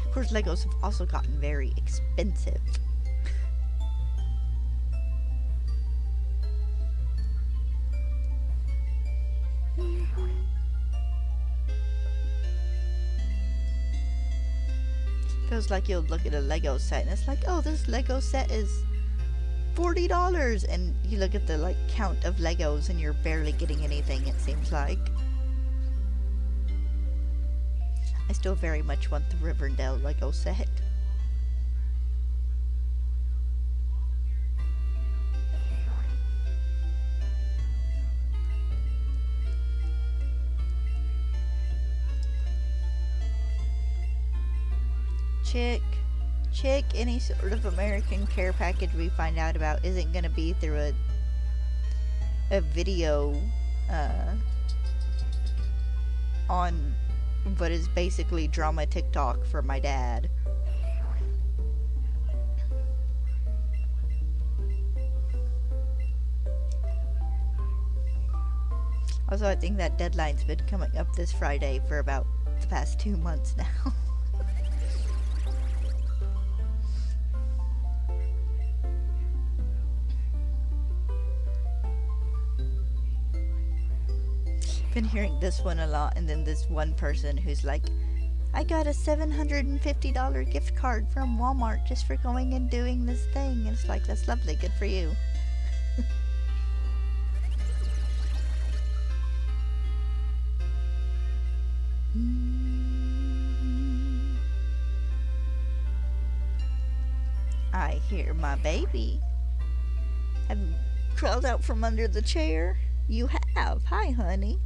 Of course, Legos have also gotten very expensive. Feels like you'll look at a Lego set and it's like, oh, this Lego set is $40, and you look at the like count of Legos and you're barely getting anything, it seems like. I still very much want the Riverdale Lego set. Chick, Chick, any sort of American care package we find out about isn't going to be through a video on what is basically drama TikTok for my dad. Also, I think that deadline's been coming up this Friday for about the past 2 months now. Been hearing this one a lot, and then this one person who's like, I got a $750 gift card from Walmart just for going and doing this thing. And it's like, that's lovely, good for you. I hear my baby. Have you crawled out from under the chair? You have. Hi, honey.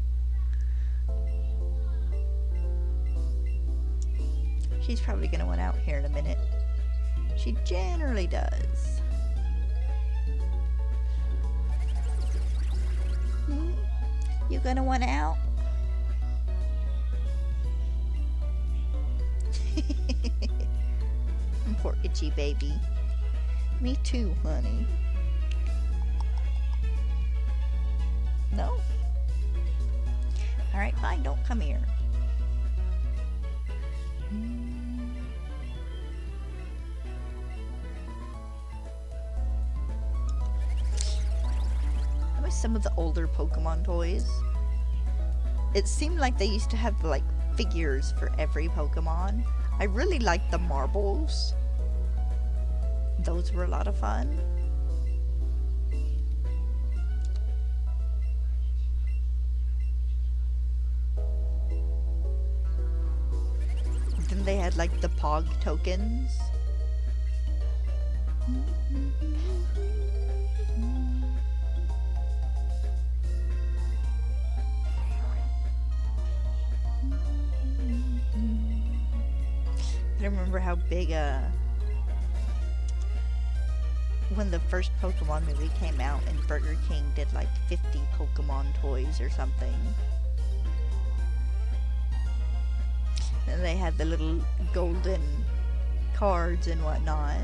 She's probably gonna want out here in a minute. She generally does. You gonna want out? Poor itchy baby. Me too, honey. No? Alright, fine, don't come here. How about some of the older Pokemon toys? It seemed like they used to have like figures for every Pokemon. I really liked the marbles. Those were a lot of fun. Then they had like the Pog tokens. I remember how big when the first Pokemon movie came out and Burger King did like 50 Pokemon toys or something. And they had the little golden cards and whatnot.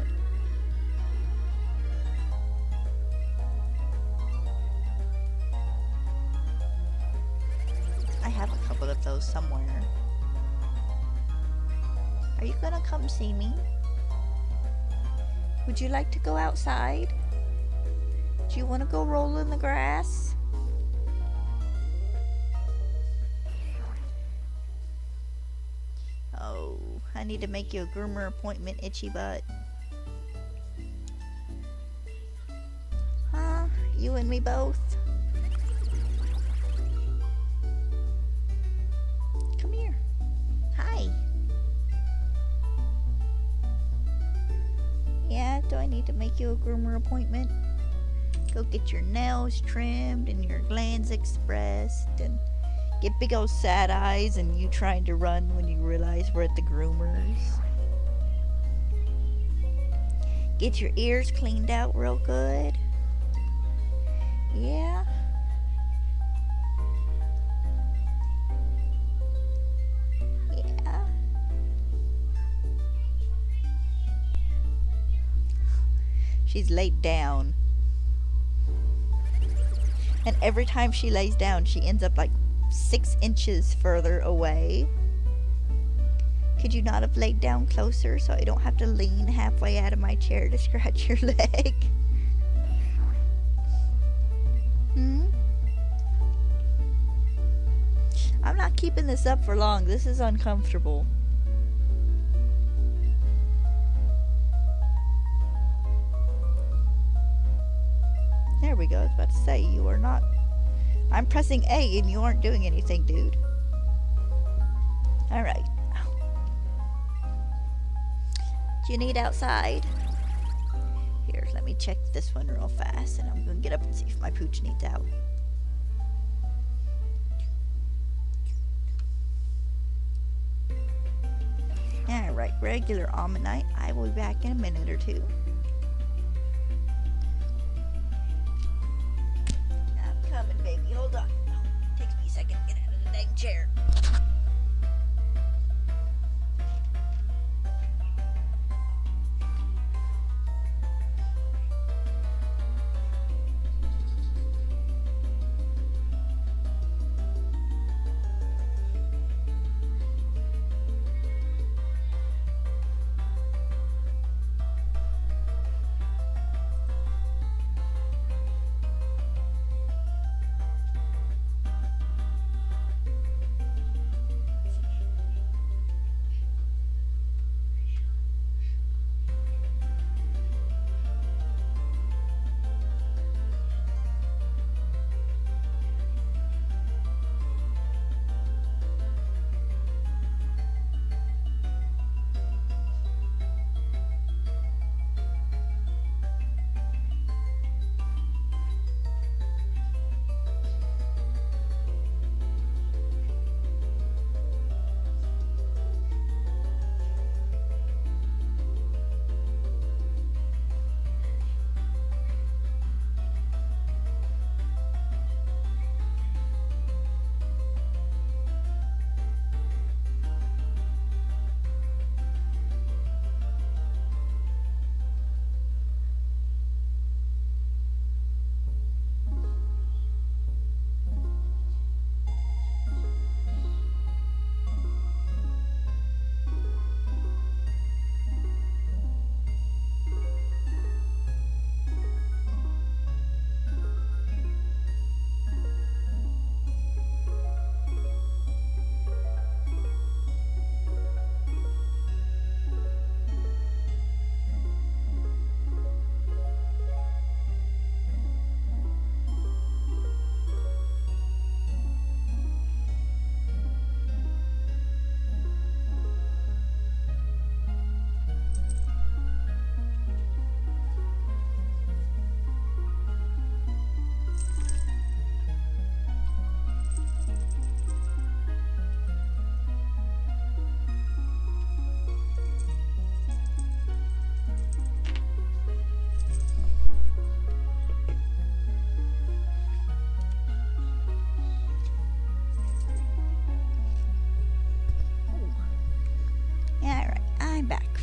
I have a couple of those somewhere. Are you gonna come see me? Would you like to go outside? Do you want to go roll in the grass? Oh, I need to make you a groomer appointment, itchy butt. Huh? You and me both? Come here. Hi. Yeah, do I need to make you a groomer appointment? Go get your nails trimmed and your glands expressed and get big old sad eyes and you trying to run when you realize we're at the groomers. Get your ears cleaned out real good. Yeah. Yeah. She's laid down. And every time she lays down, she ends up like 6 inches further away. Could you not have laid down closer so I don't have to lean halfway out of my chair to scratch your leg? I'm not keeping this up for long. This is uncomfortable. There we go. I was about to say, you are not... I'm pressing A and you aren't doing anything, dude. Alright. Do you need outside? Here, let me check this one real fast and I'm going to get up and see if my pooch needs out. Alright. regular Omanyte. I will be back in a minute or two. I'm coming, baby. Hold on. Oh, takes me a second to get out of the dang chair.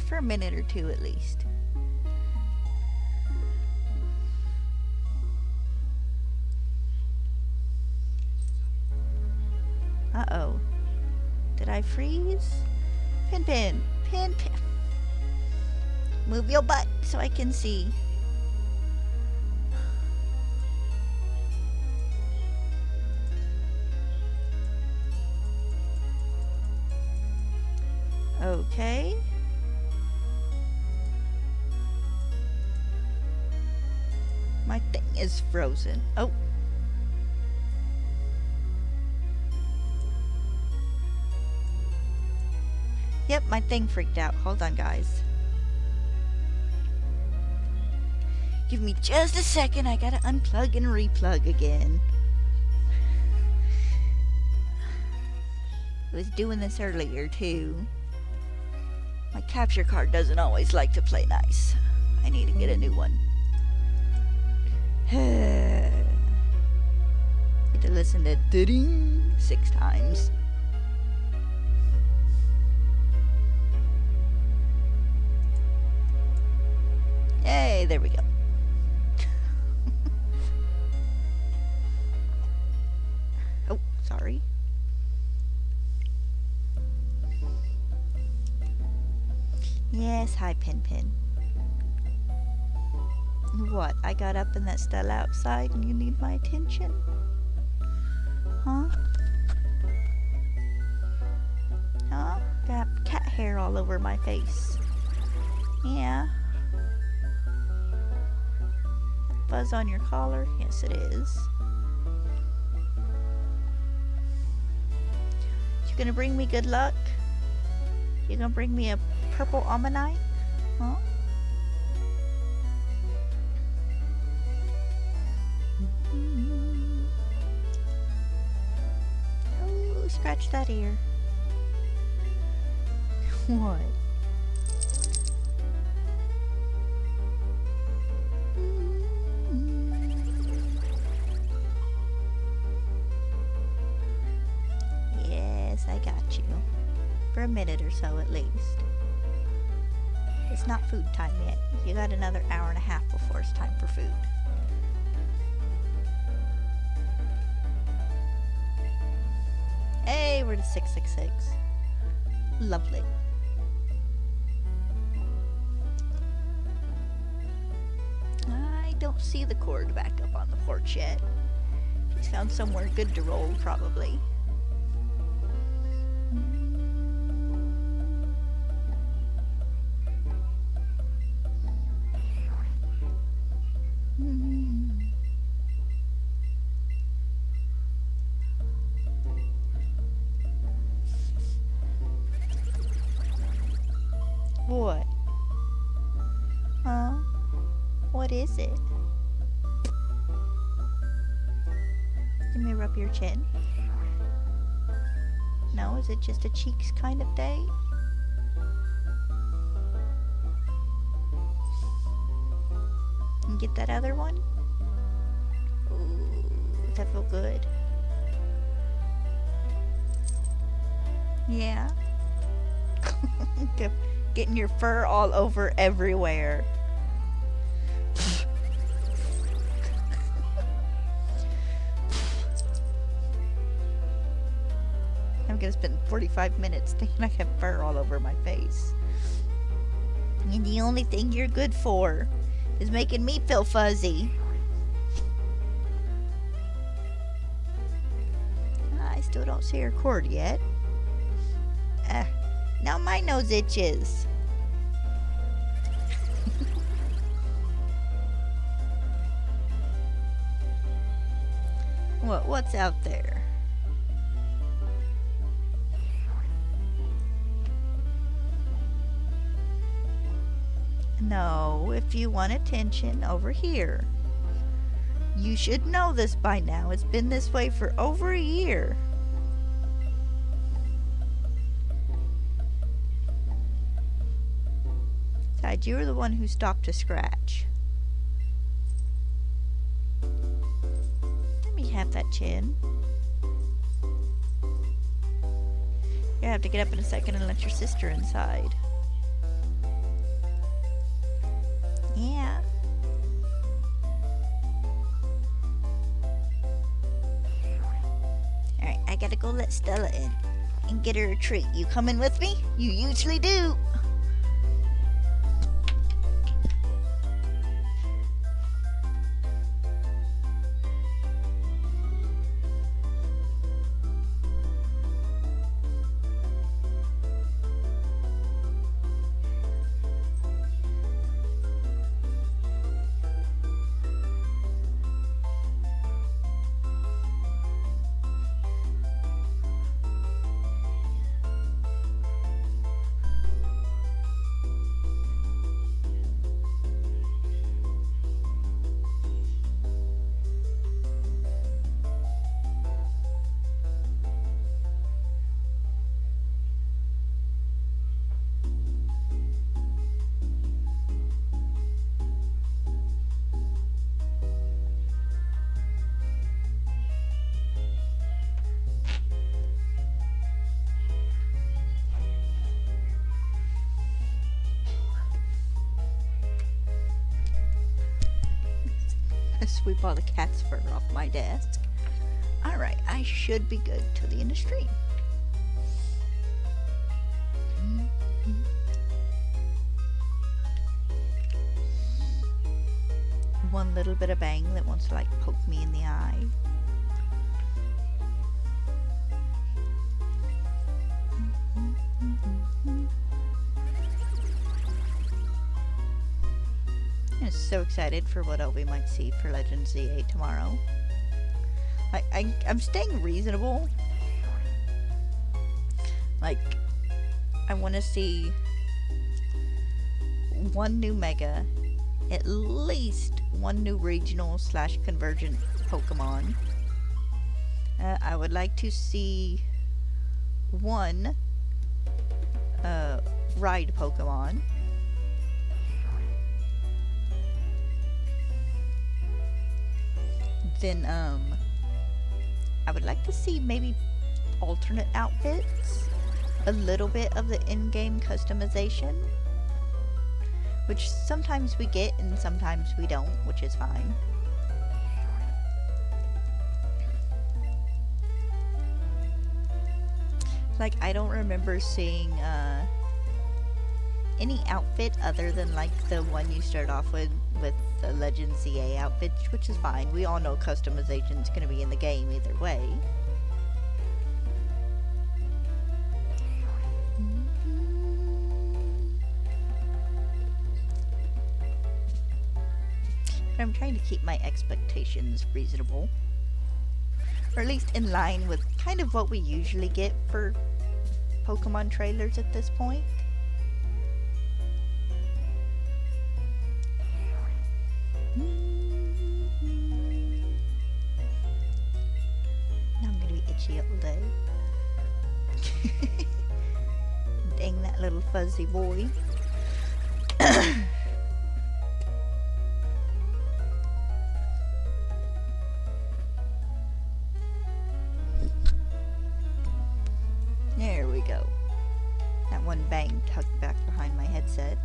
For a minute or two at least. Uh-oh. Did I freeze? Pin, pin, pin, pin. Move your butt so I can see. Okay. My thing is frozen. Oh. Yep, my thing freaked out. Hold on, guys. Give me just a second. I gotta unplug and replug again. I was doing this earlier, too. My capture card doesn't always like to play nice. I need to get a new one. Get to listen to ding 6 times. Yay, there we go. Oh, sorry. Yes, hi, Pin Pin. What? I got up and that's still outside and you need my attention? Huh? Huh? Got cat hair all over my face. Yeah. Fuzz on your collar? Yes, it is. You gonna bring me good luck? You gonna bring me a purple Omanyte? Huh? Oh, scratch that ear. What? let you. For a minute or so at least. It's not food time yet. You got another hour and a half before it's time for food. Hey, we're to 666. Lovely. I don't see the cord back up on the porch yet. He's found somewhere good to roll, probably. What? Huh? What is it? Let me rub your chin. No, is it just a cheeks kind of day? And get that other one? Ooh, does that feel good? Yeah. Getting your fur all over everywhere. I'm gonna spend 45 minutes thinking I have fur all over my face. And the only thing you're good for is making me feel fuzzy. I still don't see her cord yet. Now my nose itches. What's out there? No, if you want attention, over here. You should know this by now. It's been this way for over a year. Besides, you were the one who stopped to scratch. Let me have that chin. You have to get up in a second and let your sister inside. Yeah. Alright, I gotta go let Stella in and get her a treat. You coming with me? You usually do. Sweep all the cat's fur off my desk. Alright, I should be good till the end of stream. One little bit of bang that wants to like poke me in the eye. I'm so excited for what we might see for Legends Z8 tomorrow. I'm staying reasonable. Like, I want to see one new Mega, at least one new regional / convergent Pokemon. I would like to see one ride Pokemon. Then, I would like to see maybe alternate outfits. a little bit of the in-game customization, which sometimes we get and sometimes we don't, which is fine. Like, I don't remember seeing any outfit other than like the one you start off with the Legend CA outfit, which is fine. We all know customization is going to be in the game either way. But I'm trying to keep my expectations reasonable, or at least in line with kind of what we usually get for Pokemon trailers at this point. Now I'm gonna be itchy all day. Dang that little fuzzy boy. There we go. That one bang tucked back behind my headset.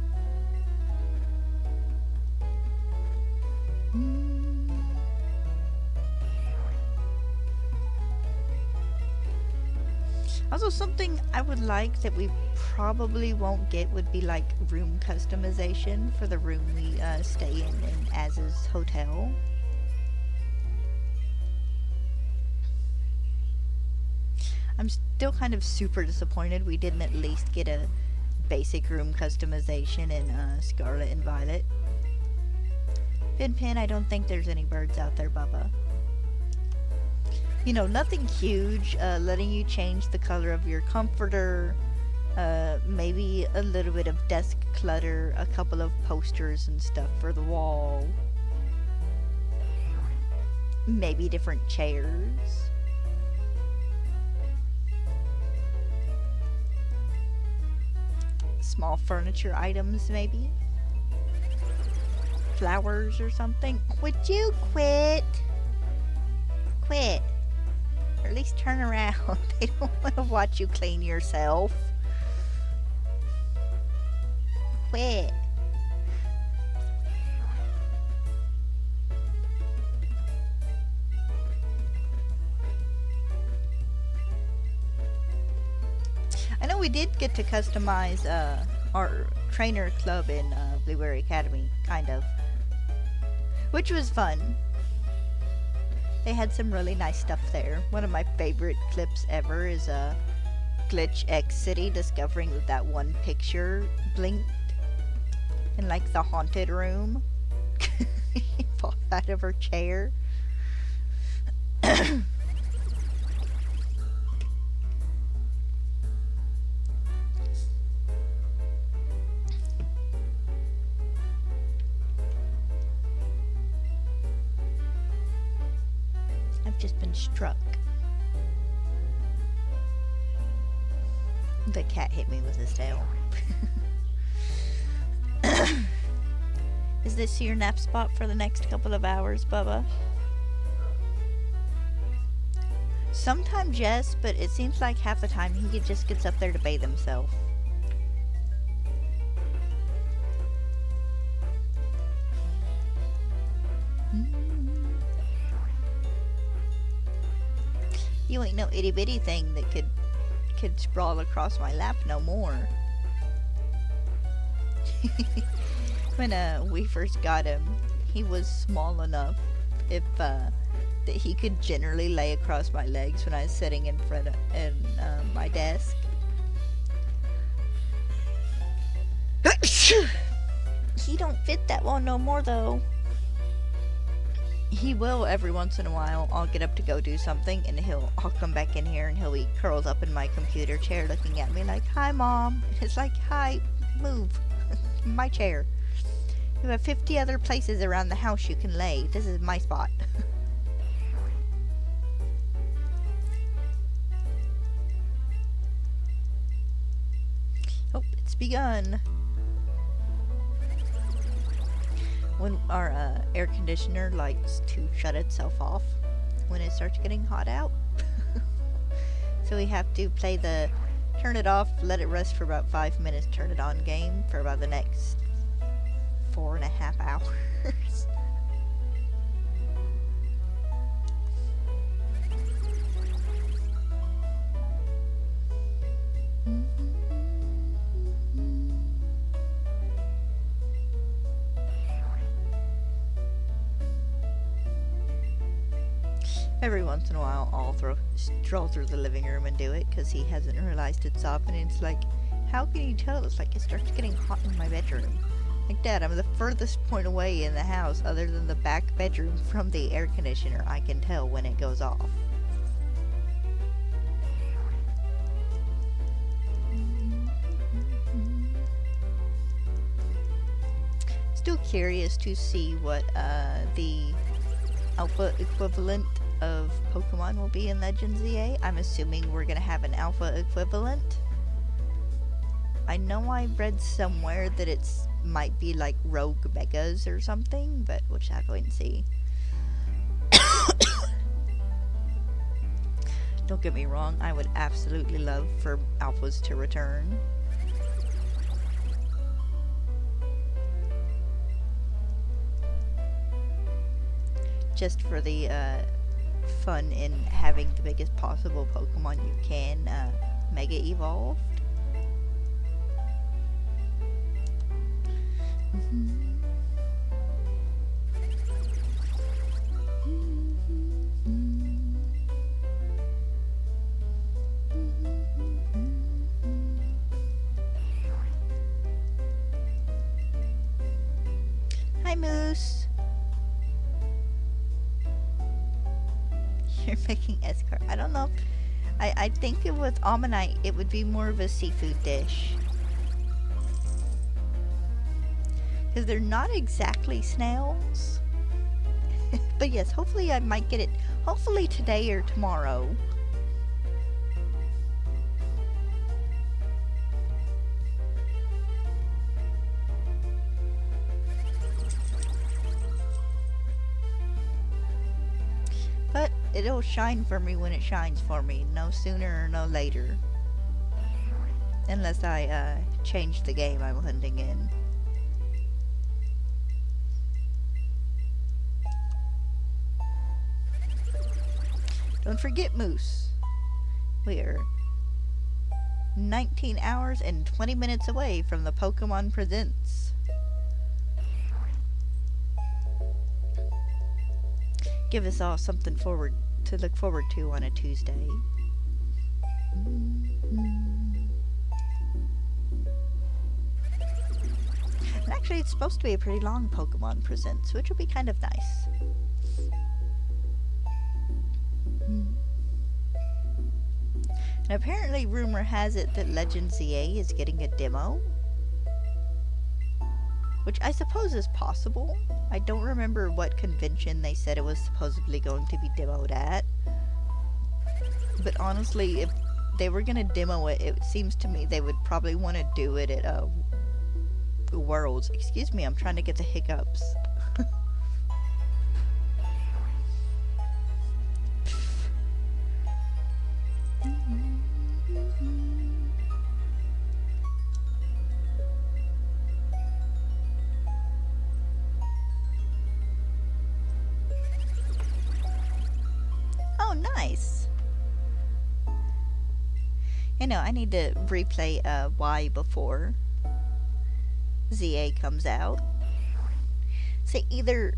Also, something I would like that we probably won't get would be like room customization for the room we stay in Az's hotel. I'm still kind of super disappointed we didn't at least get a basic room customization in Scarlet and Violet. Pin, I don't think there's any birds out there, Bubba. You know, nothing huge, letting you change the color of your comforter, maybe a little bit of desk clutter, a couple of posters and stuff for the wall, maybe different chairs. Small furniture items, maybe. Flowers or something. Would you quit? Quit. Or at least turn around. They don't want to watch you clean yourself. Quit. I know we did get to customize our trainer club in Blueberry Academy, kind of, which was fun. They had some really nice stuff there. One of my favorite clips ever is Glitch X City discovering that one picture blinked in like the haunted room. She falls out of her chair. Just been struck. The cat hit me with his tail. Is this your nap spot for the next couple of hours, Bubba? Sometimes yes, but it seems like half the time he just gets up there to bathe himself. You ain't no itty bitty thing that could sprawl across my lap no more. When we first got him, he was small enough that he could generally lay across my legs when I was sitting in front of my desk. He don't fit that well no more though. He will every once in a while. I'll get up to go do something and I'll come back in here and he'll be curled up in my computer chair looking at me like, "Hi, Mom." And it's like, "Hi, move." My chair. You have 50 other places around the house you can lay. This is my spot. Oh, it's begun. When our air conditioner likes to shut itself off when it starts getting hot out. So we have to turn it off, let it rest for about 5 minutes, turn it on game for about the next 4.5 hours. Every once in a while, I'll stroll through the living room and do it because he hasn't realized it's off, and it's like, how can you tell? It's like it starts getting hot in my bedroom. Like, Dad, I'm the furthest point away in the house other than the back bedroom from the air conditioner. I can tell when it goes off. Still curious to see what the alpha equivalent of Pokemon will be in Legends EA. I'm assuming we're gonna have an alpha equivalent. I know I read somewhere that it's might be like Rogue Megas or something, but we'll just have to wait and see. Don't get me wrong, I would absolutely love for alphas to return. Just for the fun in having the biggest possible Pokemon you can Mega Evolved. Hi, Moose. You're making escargot. I don't know. I think it with Omanyte, it would be more of a seafood dish. Because they're not exactly snails. But yes, hopefully I might get it. Hopefully today or tomorrow. But it'll shine for me when it shines for me. No sooner or no later. Unless I change the game I'm hunting in. Don't forget, Moose. We're 19 hours and 20 minutes away from the Pokemon Presents. Give us all something to look forward to on a Tuesday. And actually, it's supposed to be a pretty long Pokemon Presents, which will be kind of nice. And apparently rumor has it that Legends EA is getting a demo, which I suppose is possible. I don't remember what convention they said it was supposedly going to be demoed at, but honestly, if they were going to demo it, it seems to me they would probably want to do it at Worlds. Excuse me, I'm trying to get the hiccups. Nice. You know, I need to replay Y before ZA comes out. So either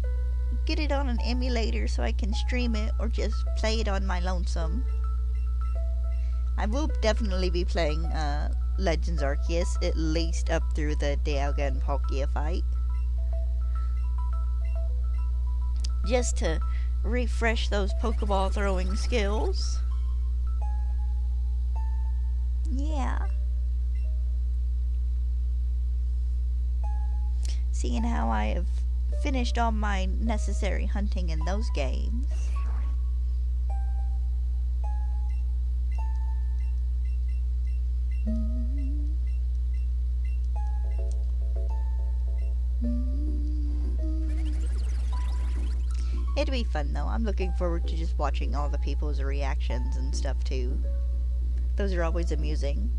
get it on an emulator so I can stream it, or just play it on my lonesome. I will definitely be playing Legends Arceus, at least up through the Dialga and Palkia fight. Just to refresh those Pokeball throwing skills. Yeah. Seeing how I have finished all my necessary hunting in those games. It'll be fun though. I'm looking forward to just watching all the people's reactions and stuff too. Those are always amusing.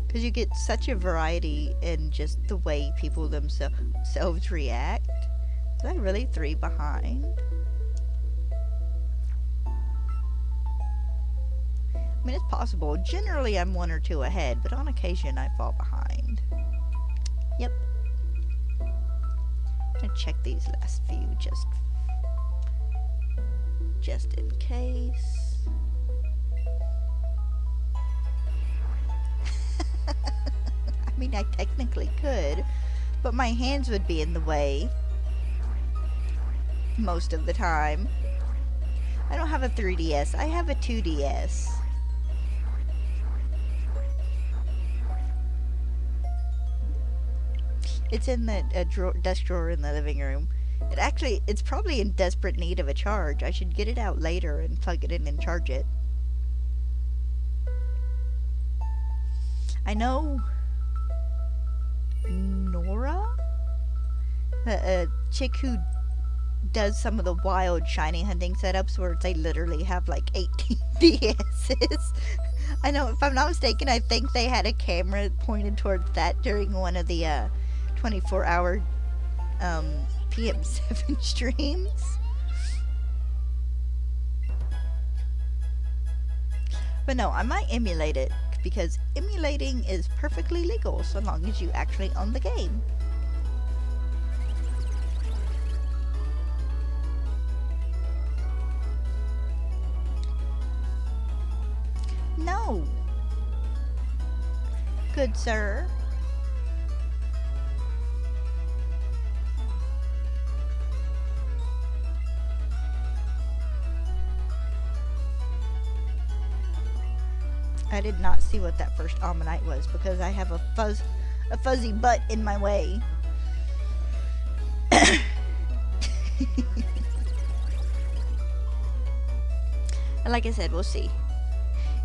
Because you get such a variety in just the way people themselves react. Is that really 3 behind? I mean, it's possible. Generally, I'm 1 or 2 ahead, but on occasion, I fall behind. Yep. I'm gonna check these last few just in case. I mean, I technically could, but my hands would be in the way most of the time. I don't have a 3DS. I have a 2DS. It's in the desk drawer in the living room. It's probably in desperate need of a charge. I should get it out later and plug it in and charge it. I know Nora? A chick who does some of the wild shiny hunting setups where they literally have like 18 DSs. I know, if I'm not mistaken, I think they had a camera pointed towards that during one of the 24-hour PM7 streams. But no, I might emulate it, because emulating is perfectly legal so long as you actually own the game. No. Good sir. I did not see what that first Omanyte was because I have a fuzzy butt in my way. And like I said, we'll see.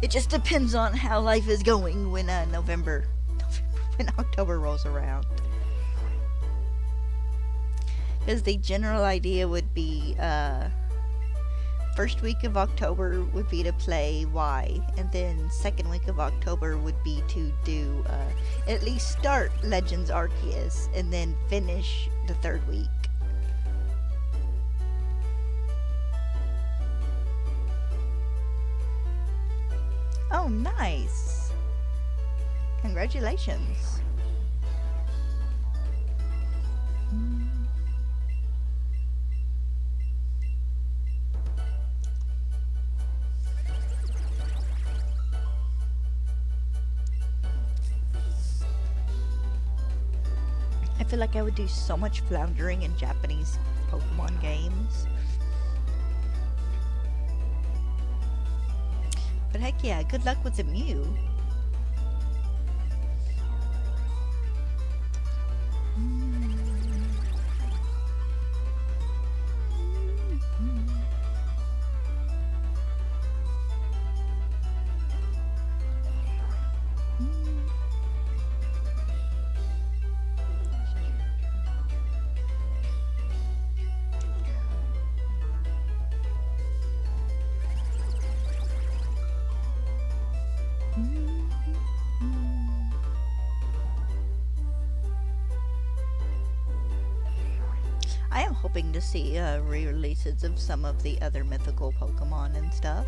It just depends on how life is going when when October rolls around. Because the general idea would be, first week of October would be to play Y, and then second week of October would be to do, at least start Legends Arceus, and then finish the third week. Oh, nice! Congratulations. I feel like I would do so much floundering in Japanese Pokemon games. But heck yeah, good luck with the Mew. I am hoping to see re-releases of some of the other mythical Pokemon and stuff.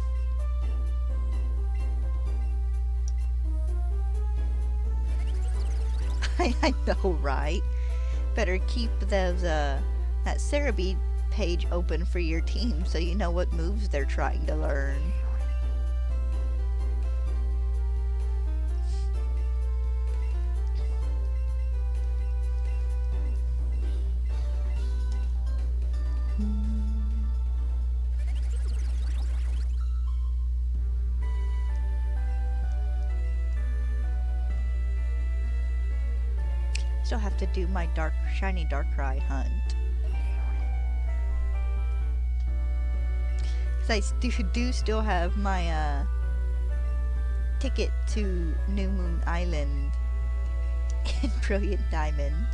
I know, right? Better keep those that Cerebi page open for your team so you know what moves they're trying to learn. Still have to do my shiny Darkrai hunt. Because I do still have my ticket to New Moon Island in Brilliant Diamond.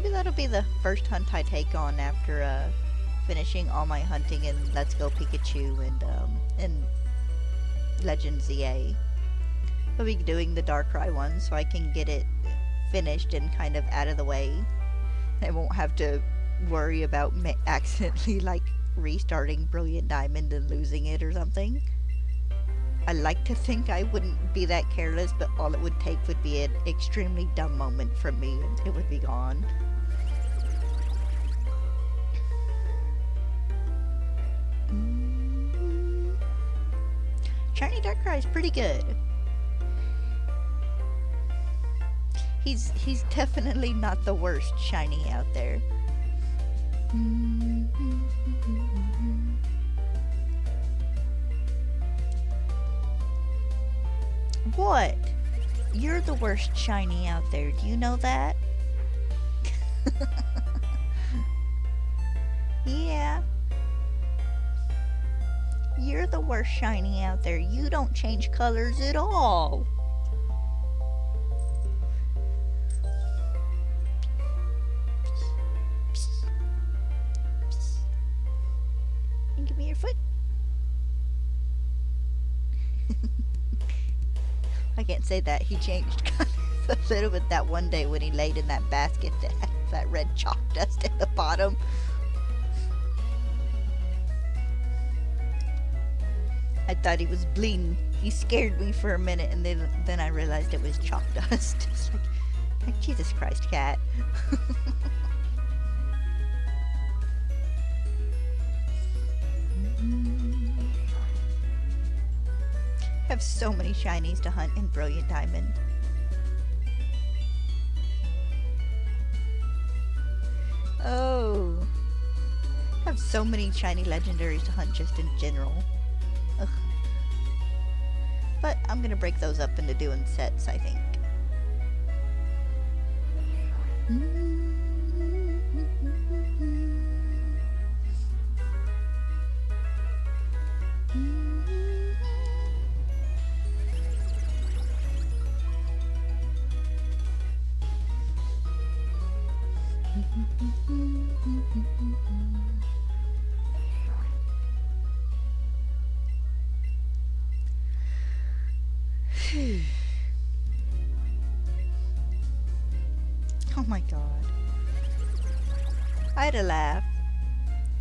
maybe that'll be the first hunt I take on after finishing all my hunting in Let's Go Pikachu and Legend ZA. I'll be doing the Darkrai one so I can get it finished and kind of out of the way. I won't have to worry about accidentally like restarting Brilliant Diamond and losing it or something. I like to think I wouldn't be that careless, but all it would take would be an extremely dumb moment from me and it would be gone. Shiny Darkrai is pretty good. He's definitely not the worst shiny out there. What? You're the worst shiny out there. Do you know that? Yeah. You're the worst shiny out there. You don't change colors at all. And give me your foot. I can't say that. He changed colors a little bit that one day when he laid in that basket that had that red chalk dust at the bottom. I thought he was bleeding. He scared me for a minute, and then I realized it was chalk dust. It's like Jesus Christ, cat. I have so many shinies to hunt in Brilliant Diamond. Oh. I have so many shiny legendaries to hunt just in general. Ugh. But I'm gonna break those up into doing sets, I think. Oh my god. I had a laugh.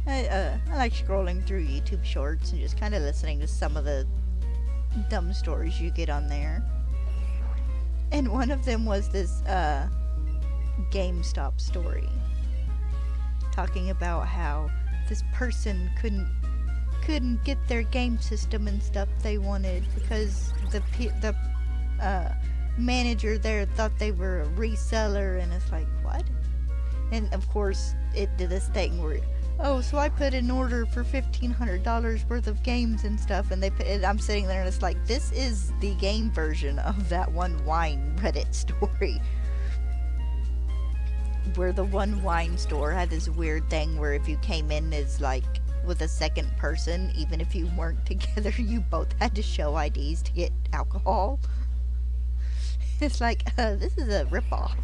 I like scrolling through YouTube shorts and just kind of listening to some of the dumb stories you get on there. And one of them was this GameStop story. Talking about how this person couldn't get their game system and stuff they wanted because the manager there thought they were a reseller, and it's like, what? And of course it did this thing where, oh, so I put an order for $1,500 worth of games and stuff, and I'm sitting there and it's like, this is the game version of that one wine Reddit story where the one wine store had this weird thing where if you came in as like with a second person, even if you weren't together, you both had to show IDs to get alcohol. It's like, this is a ripoff.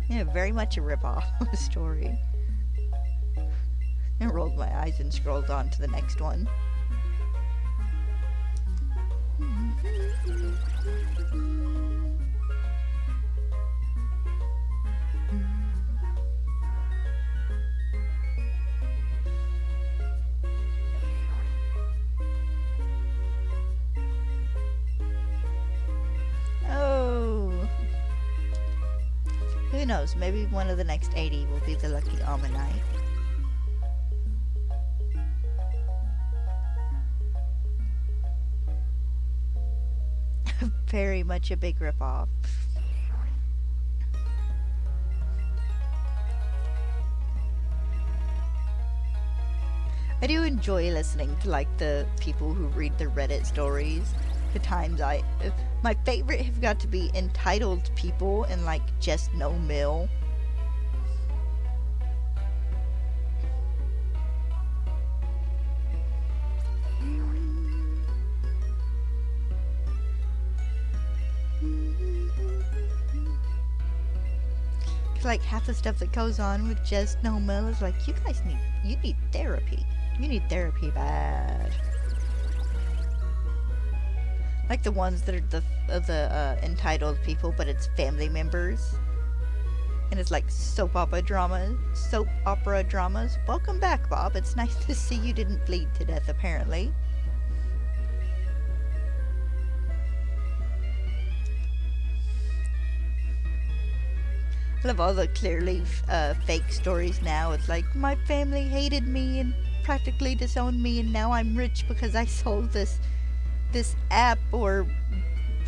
Yeah, very much a ripoff of a story. I rolled my eyes and scrolled on to the next one. Who knows, maybe one of the next 80 will be the lucky Omanyte. Very much a big ripoff. I do enjoy listening to like the people who read the Reddit stories. The times my favorite have got to be entitled people and like Just No Mill. like half the stuff that goes on with Jess Noma is like, you guys need therapy. You need therapy bad. Like the ones that are the entitled people, but it's family members. And it's like soap opera dramas. Welcome back, Bob. It's nice to see you didn't bleed to death, apparently. I love all the clearly fake stories now. It's like, my family hated me and practically disowned me, and now I'm rich because I sold this app or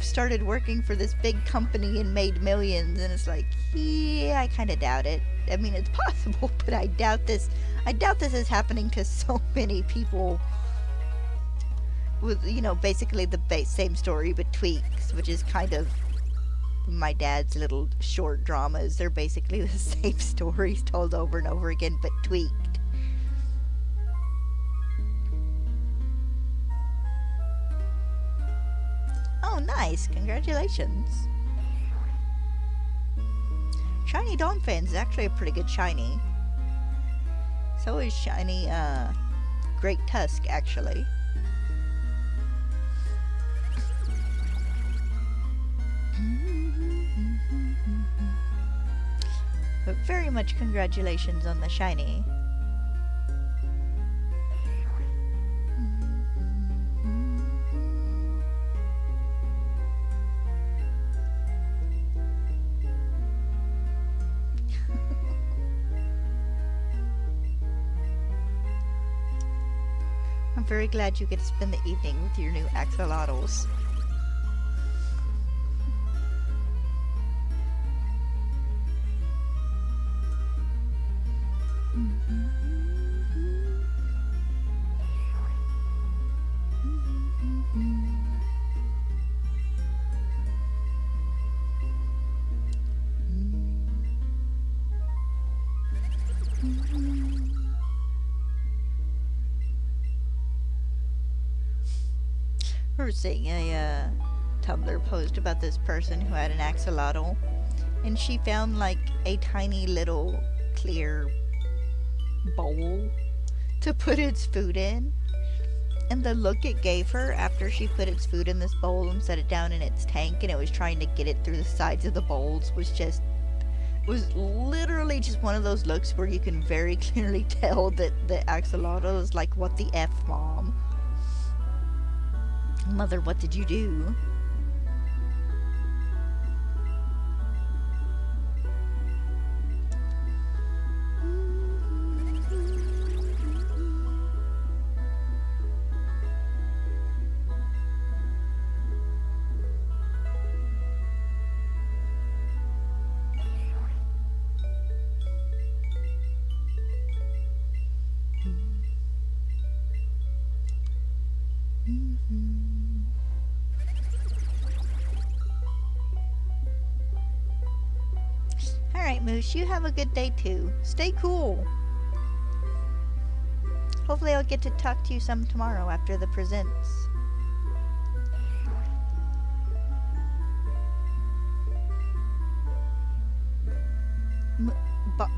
started working for this big company and made millions. And it's like, yeah, I kind of doubt it. I mean, it's possible, but I doubt this is happening to so many people with, basically the same story but tweaks, which is kind of my dad's little short dramas. They're basically the same stories told over and over again but tweaked. Oh, nice. Congratulations. Shiny Donphin is actually a pretty good shiny. So is shiny Great Tusk, actually. But very much congratulations on the shiny. I'm very glad you get to spend the evening with your new axolotls. I remember seeing a Tumblr post about this person who had an axolotl, and she found like a tiny little clear bowl to put its food in, and the look it gave her after she put its food in this bowl and set it down in its tank and it was trying to get it through the sides of the bowls was literally just one of those looks where you can very clearly tell that the axolotl is like, what the F, Mom? Mother, what did you do? Alright, Moose, you have a good day too. Stay cool. Hopefully I'll get to talk to you some tomorrow after the presents.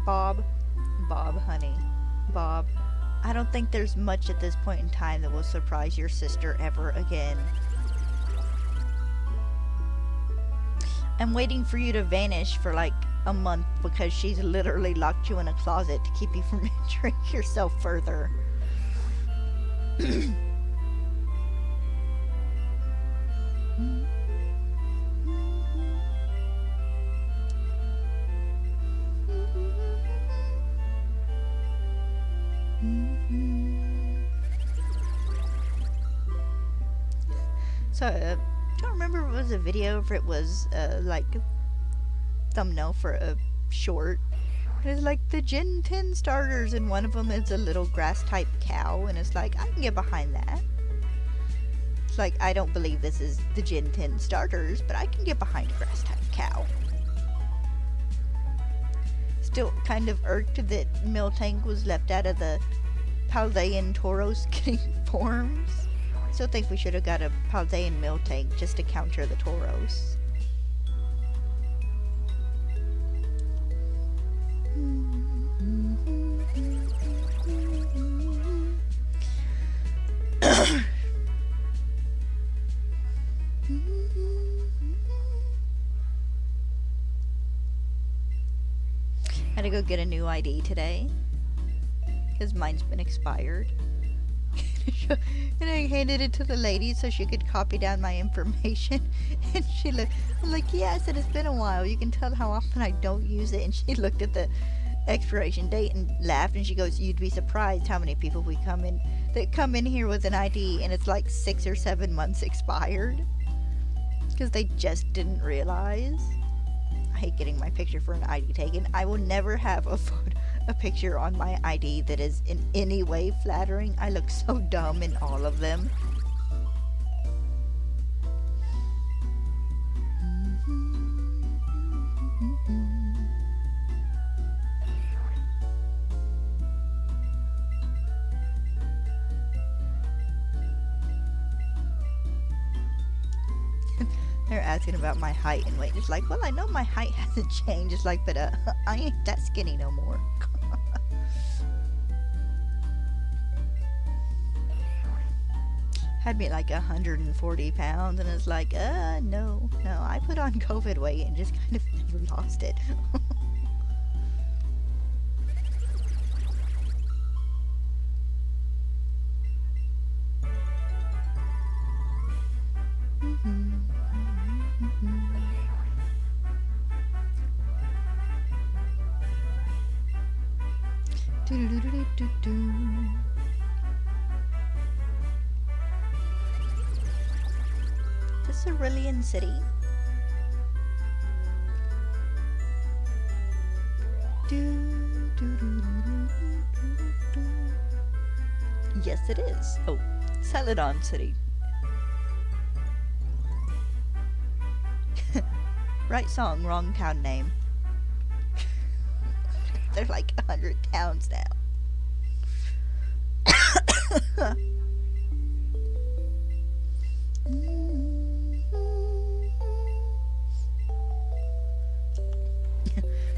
Bob, honey. Bob, I don't think there's much at this point in time that will surprise your sister ever again. I'm waiting for you to vanish for like a month because she's literally locked you in a closet to keep you from injuring yourself further. So, I don't remember if it was a video or if it was, like, a thumbnail for a short. It's like the Gen 10 starters, and one of them is a little grass-type cow, and it's like, I can get behind that. It's like, I don't believe this is the Gen 10 starters, but I can get behind a grass-type cow. Still kind of irked that Miltank was left out of the Paldean Tauros getting forms. Still think we should have got a Paldean Miltank just to counter the Tauros. to go get a new ID today because mine's been expired. And I handed it to the lady so she could copy down my information. And she looked, I'm like, yeah, I said, it's been a while. You can tell how often I don't use it. And she looked at the expiration date and laughed, and she goes, you'd be surprised how many people that come in here with an ID and it's like 6 or 7 months expired because they just didn't realize. I hate getting my picture for an ID taken. I will never have a picture on my ID that is in any way flattering. I look so dumb in all of them. They're asking about my height and weight. It's like, well, I know my height hasn't changed. It's like, but I ain't that skinny no more. Had me at like 140 pounds, and it's like, no, I put on COVID weight and just kind of never lost it. The Cerulean City. Yes, it is. Oh, Celadon City. Right song, wrong town name. There's like 100 towns now.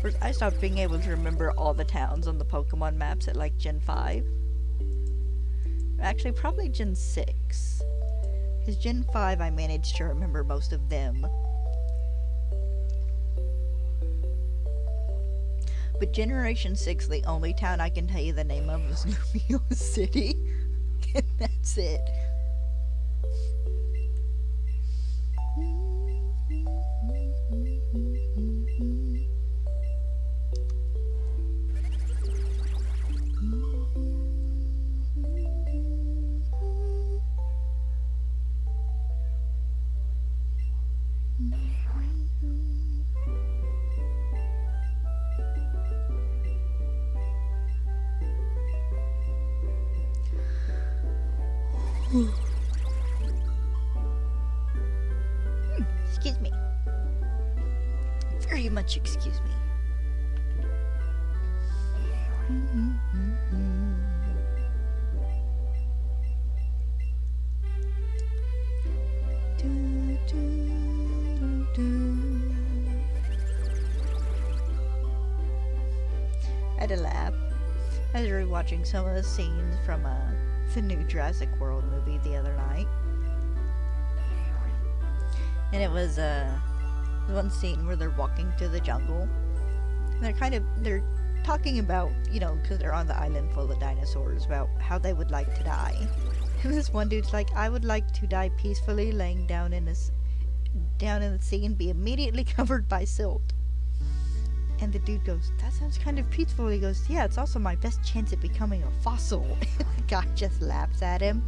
First, I stopped being able to remember all the towns on the Pokemon maps at like Gen 5. Actually, probably Gen 6. Because Gen 5 I managed to remember most of them. But Generation 6, the only town I can tell you the name of is Lumio City. And that's it. Excuse me. Very much excuse me. I had a laugh. I was rewatching some of the scenes from the new Jurassic World movie the other night. And it was one scene where they're walking through the jungle. And they're talking about, because they're on the island full of dinosaurs, about how they would like to die. And this one dude's like, I would like to die peacefully laying down in the sea and be immediately covered by silt. And the dude goes, that sounds kind of peaceful. He goes, yeah, it's also my best chance at becoming a fossil. And the guy just laughs at him.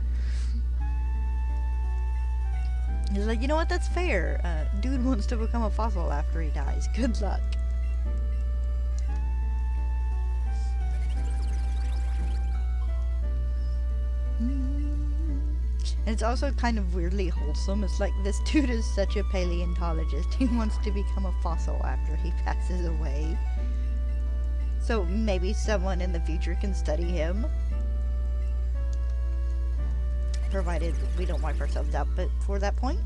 He's like, you know what, that's fair. Dude wants to become a fossil after he dies. Good luck. And it's also kind of weirdly wholesome. It's like, this dude is such a paleontologist. He wants to become a fossil after he passes away. So maybe someone in the future can study him. Provided we don't wipe ourselves out before that point.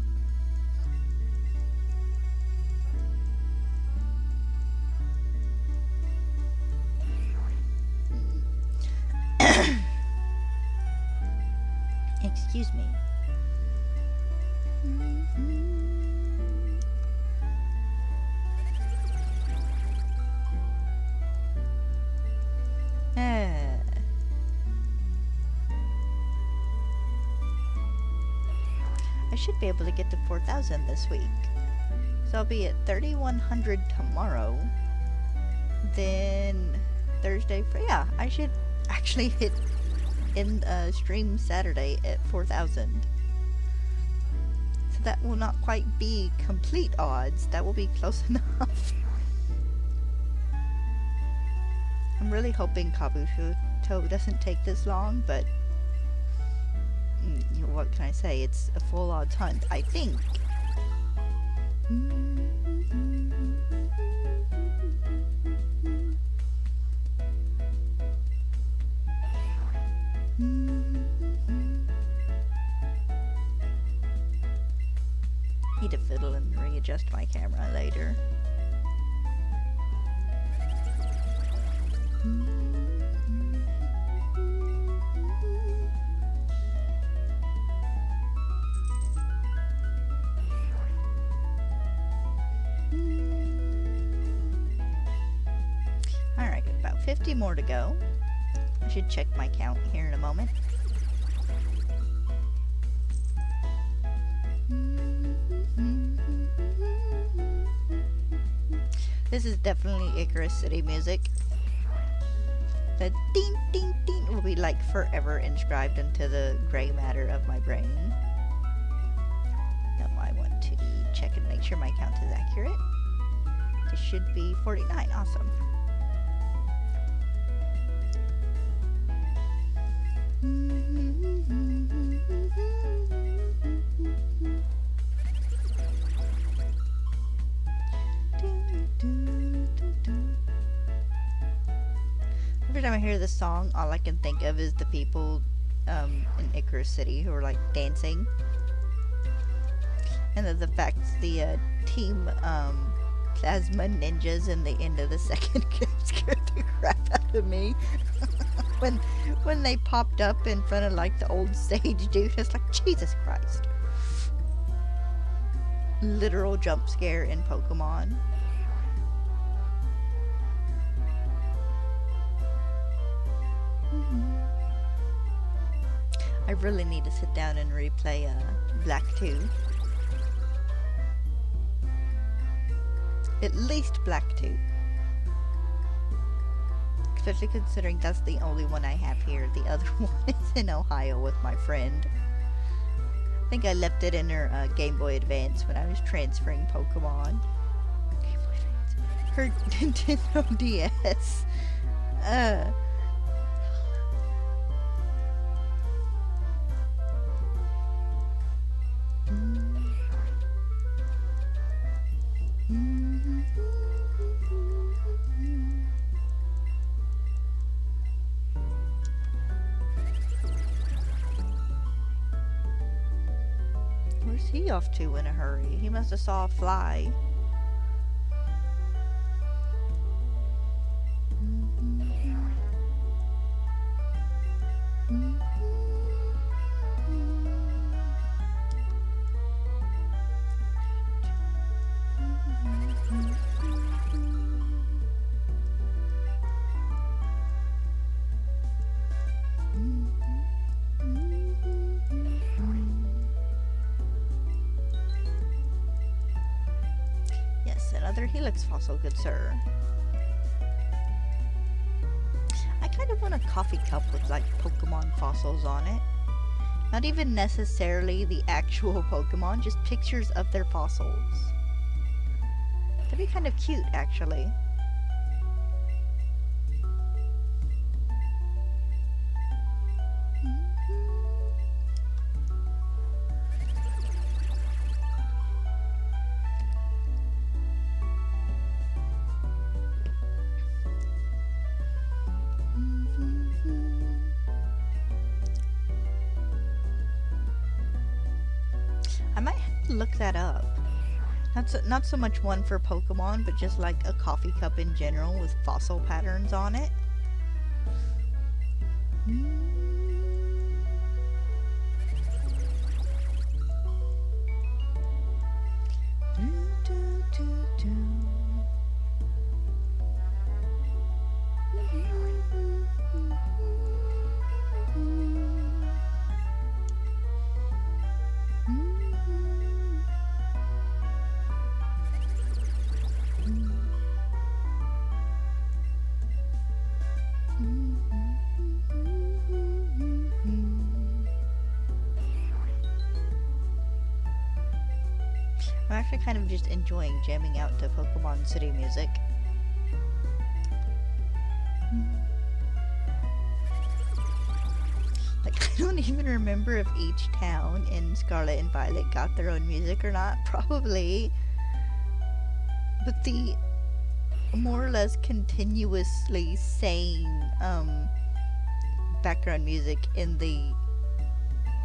Excuse me. I should be able to get to 4,000 this week. So I'll be at 3,100 tomorrow. Then Thursday, yeah, I should actually hit in stream Saturday at 4,000. So that will not quite be complete odds. That will be close enough. I'm really hoping Kabuto doesn't take this long, but you know, what can I say? It's a full odds hunt, I think. Need to fiddle and readjust my camera later. Alright, about 50 more to go. I should check my count here in a moment. This is definitely Icarus City music. The ding ding ding will be like forever inscribed into the gray matter of my brain. Now I want to check and make sure my count is accurate. This should be 49. Awesome. Every time I hear this song, all I can think of is the people in Icarus City who are like dancing. And then the fact the team Plasma Ninjas in the end of the second game scared the crap out of me. when they popped up in front of like the old stage dude, it's like, Jesus Christ. Literal jump scare in Pokemon. I really need to sit down and replay Black 2. At least Black 2. Especially considering that's the only one I have here. The other one is in Ohio with my friend. I think I left it in her Game Boy Advance when I was transferring Pokemon. Game Boy Advance. Her Nintendo DS. Where's he off to in a hurry? He must have saw a fly. Another Helix fossil, good sir. I kind of want a coffee cup with like Pokemon fossils on it. Not even necessarily the actual Pokemon, just pictures of their fossils. That'd be kind of cute, actually. I might have to look that up. Not so much one for Pokemon, but just like a coffee cup in general with fossil patterns on it. I'm actually kind of just enjoying jamming out to Pokemon City music. Like, I don't even remember if each town in Scarlet and Violet got their own music or not. Probably. But the more or less continuously same background music in the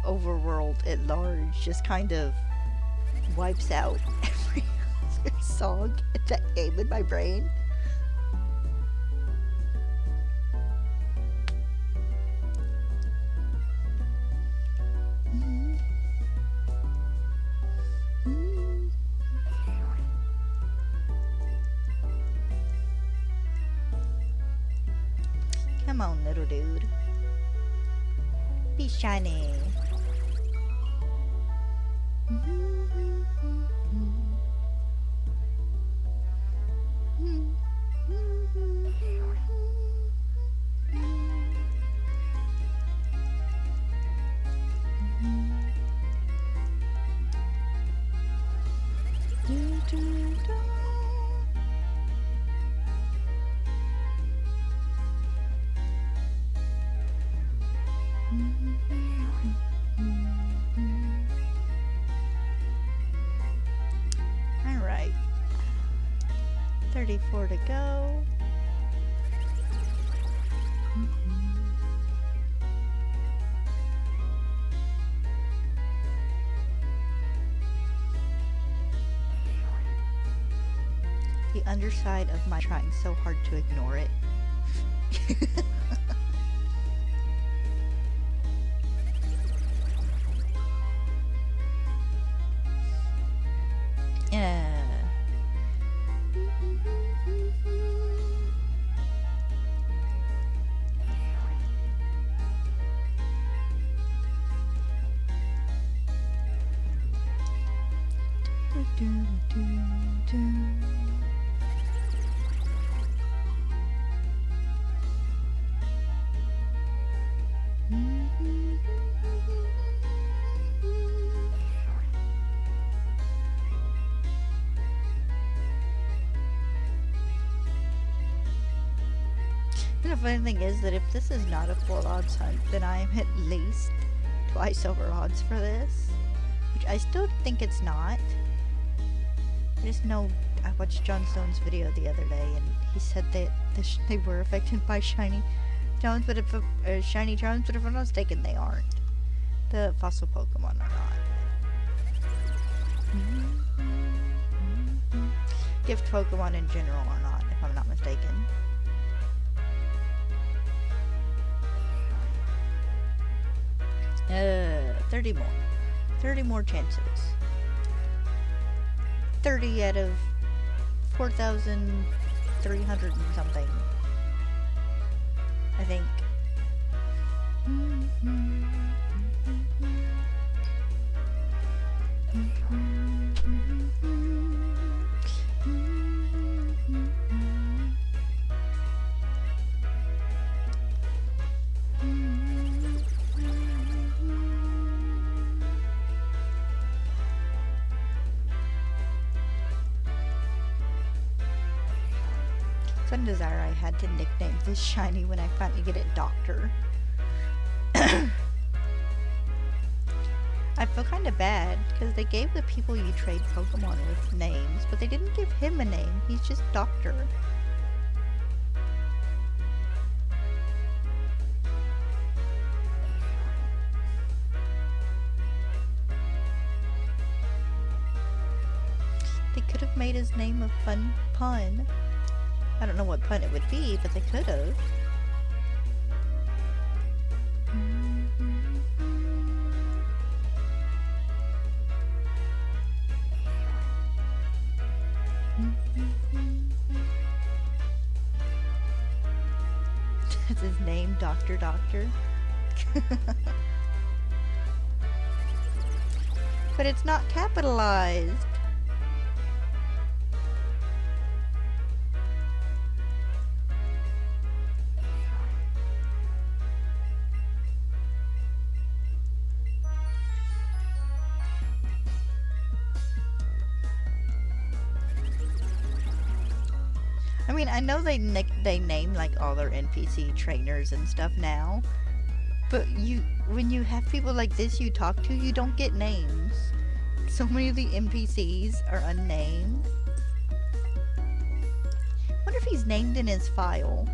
overworld at large just kind of wipes out every other song in that game in my brain. Come on, little dude. Be shiny. Alright. 34 to go. The underside of my trying so hard to ignore it. The funny thing is that if this is not a full odds hunt, then I am at least twice over odds for this. Which I still think it's not. I just know I watched John Stone's video the other day and he said that they were affected by shiny stones, but if shiny charms, but if I'm not mistaken, they aren't. The fossil Pokemon are not. Gift Pokemon in general are not, if I'm not mistaken. Uh, 30 more. 30 more chances. 30 out of 4,300 and something. I think. Some desire I had to nickname this shiny when I finally get it Doctor. I feel kind of bad because they gave the people you trade Pokemon with names, but they didn't give him a name. He's just Doctor. They could have made his name a fun pun. I don't know what pun it would be, but they could have. That's his name, Doctor. But it's not capitalized. I mean, I know they name like all their NPC trainers and stuff now, but when you have people like this you talk to, you don't get names. So many of the NPCs are unnamed. Wonder if he's named in his file,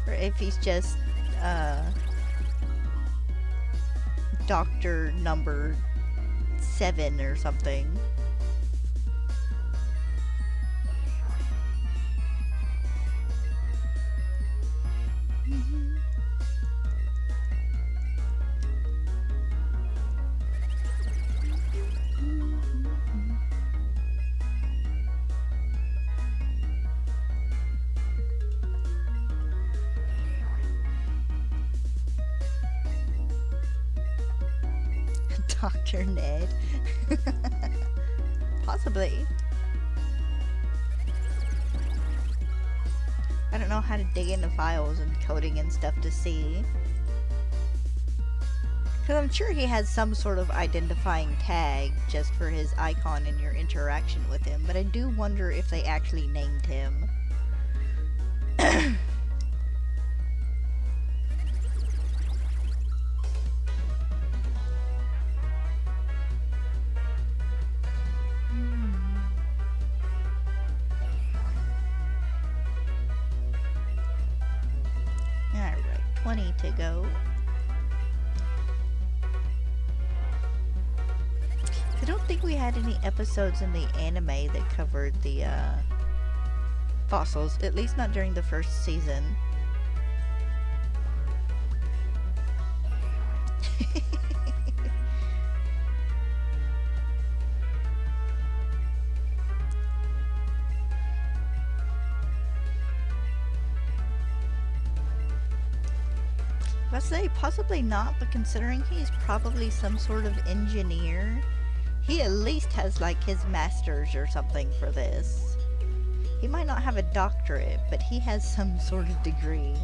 or if he's just Doctor number 7 or something. Dr. Ned. Possibly. I don't know how to dig into files and coding and stuff to see. Because I'm sure he has some sort of identifying tag just for his icon in your interaction with him, but I do wonder if they actually named him. Alright, 20 to go. I don't think we had any episodes in the anime that covered the fossils, at least not during the first season. I'd say possibly not, but considering he's probably some sort of engineer, he at least has like his master's or something for this. He might not have a doctorate, but he has some sort of degree.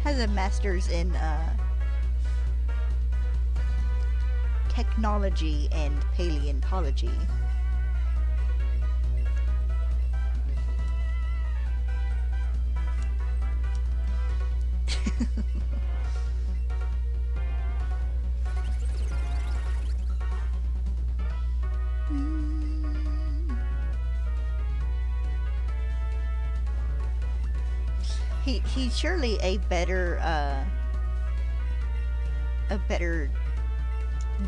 has a master's in technology and paleontology. He's surely a better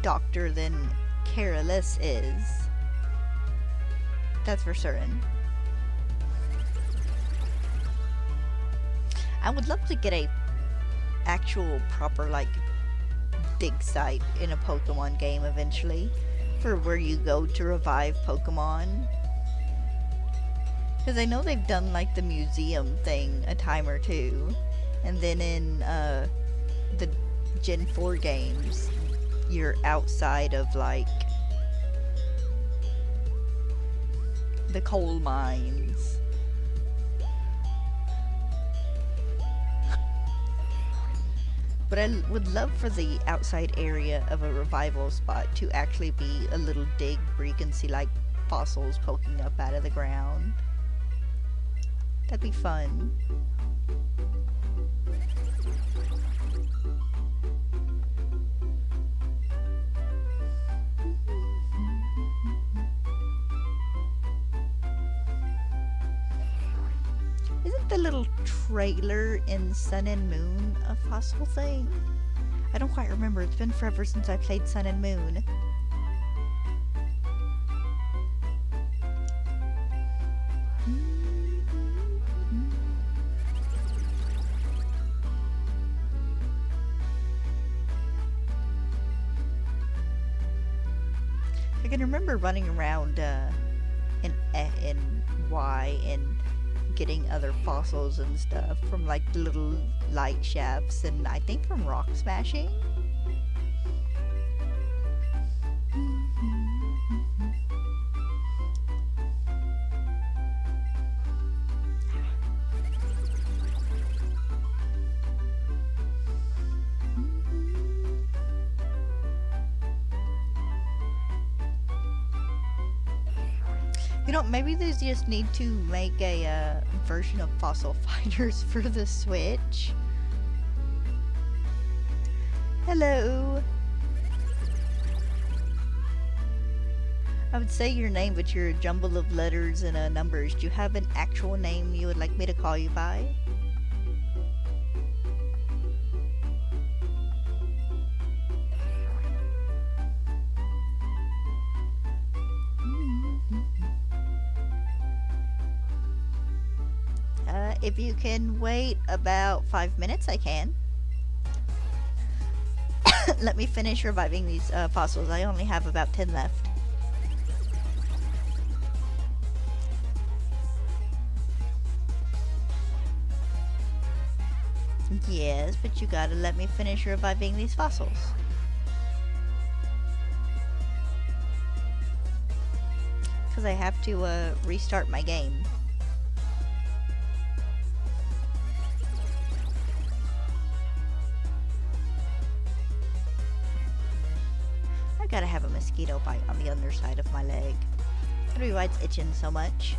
doctor than Careless is. That's for certain. I would love to get a actual proper like dig site in a Pokemon game eventually for where you go to revive Pokemon. Because I know they've done like the museum thing a time or two, and then in the Gen 4 games, you're outside of like the coal mines. But I would love for the outside area of a revival spot to actually be a little dig where you can see like fossils poking up out of the ground. That'd be fun. Isn't the little trailer in Sun and Moon a fossil thing? I don't quite remember. It's been forever since I played Sun and Moon. I can remember running around in Y and getting other fossils and stuff from like the little light shafts, and I think from rock smashing. You know, maybe they just need to make a version of Fossil Fighters for the Switch. Hello. I would say your name, but you're a jumble of letters and numbers. Do you have an actual name you would like me to call you by? If you can wait about 5 minutes, I can. Let me finish reviving these fossils. I only have about 10 left. Yes, but you gotta let me finish reviving these fossils. Because I have to restart my game. I gotta have a mosquito bite on the underside of my leg. I don't know why it's itching so much.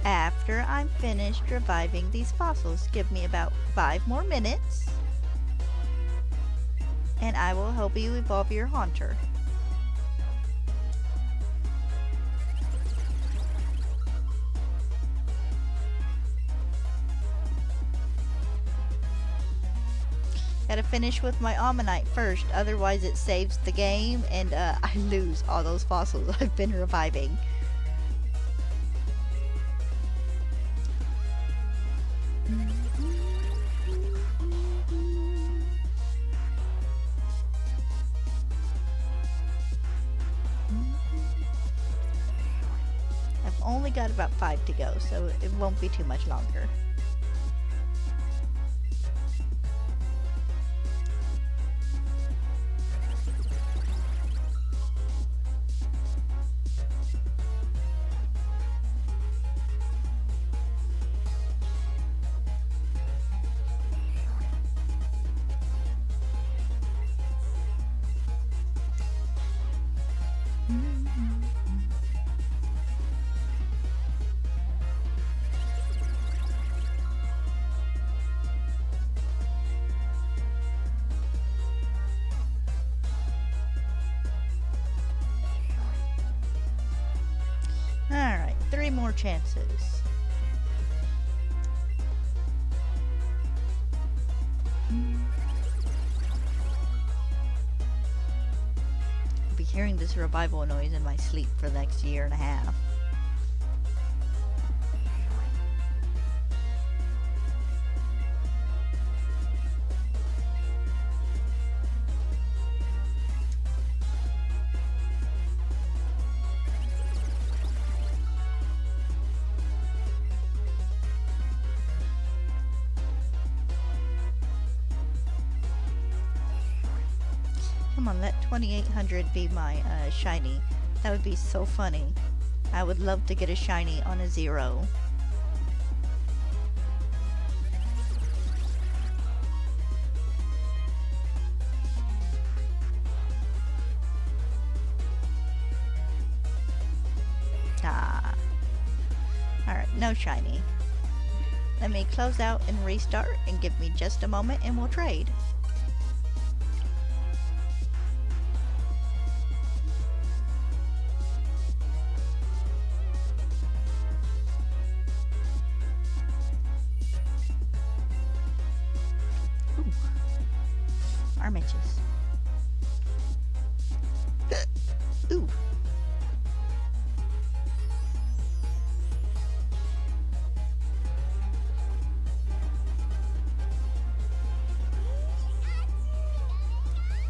After I'm finished reviving these fossils, give me about 5 more minutes, and I will help you evolve your haunter. Gotta finish with my Omanyte first, otherwise it saves the game and I lose all those fossils I've been reviving. I've only got about 5 to go, so it won't be too much longer. Alright, 3 more chances. I'll be hearing this revival noise in my sleep for the next year and a half. Come on, let 2800 be my shiny. That would be so funny. I would love to get a shiny on a 0. Ah. Alright, no shiny. Let me close out and restart, and give me just a moment and we'll trade. Arm itches. Ooh.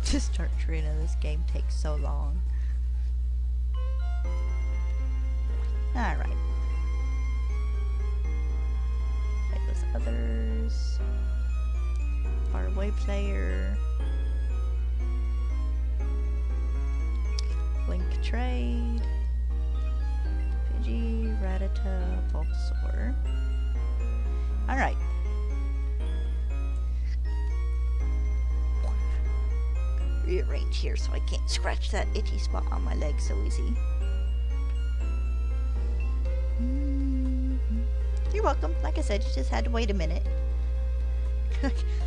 To start training this game takes so long. Alright. Famous others. Faraway player. Link trade. Pidgey, Rattata, Bulbasaur. Alright. Rearrange here so I can't scratch that itchy spot on my leg so easy. You're welcome. Like I said, you just had to wait a minute.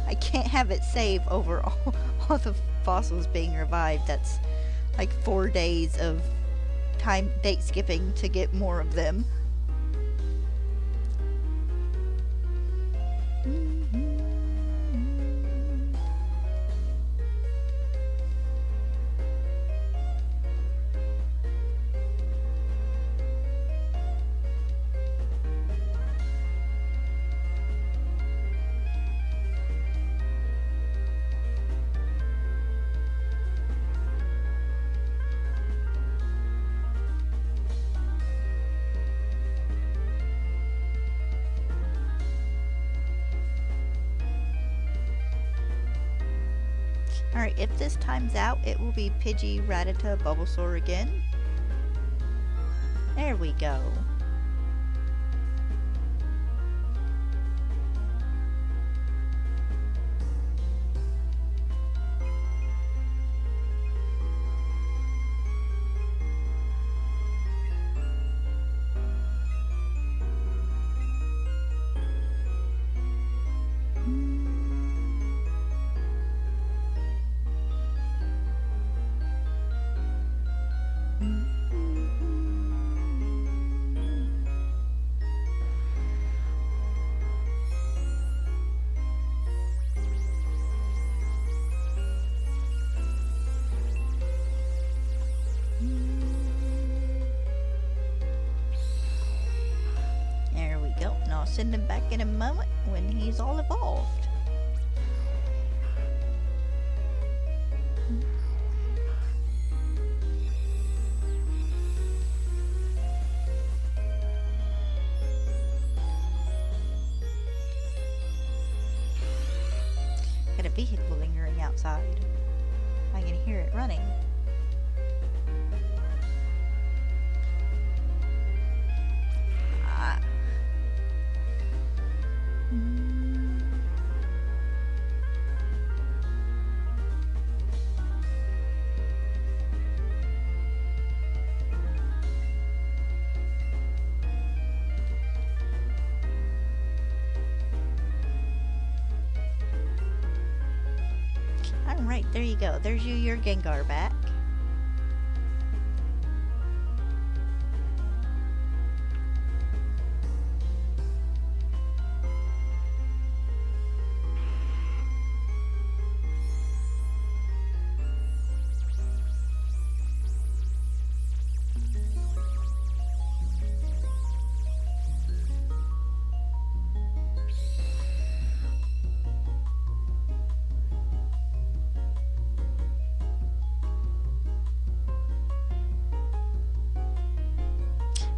I can't have it save over all the fossils being revived. That's like 4 days of date skipping to get more of them. Alright, if this times out, it will be Pidgey, Rattata, Bulbasaur again. There we go. I'll send him back in a moment when he's all evolved. Got a vehicle lingering outside. I can hear it running. Alright, there you go. There's your Gengar back.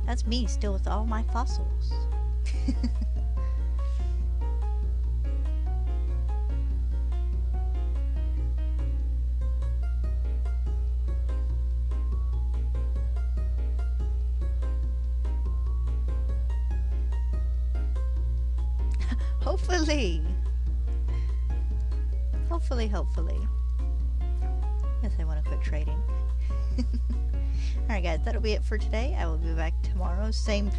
That's me still with all my fossils. Hopefully. Hopefully. Guess I want to quit trading. Alright guys, that'll be it for today. I will be back tomorrow. Same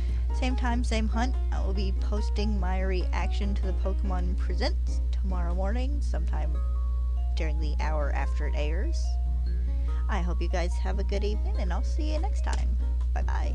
time, same hunt. I will be posting my reaction to the Pokemon Presents tomorrow morning, sometime during the hour after it airs. I hope you guys have a good evening, and I'll see you next time. Bye bye.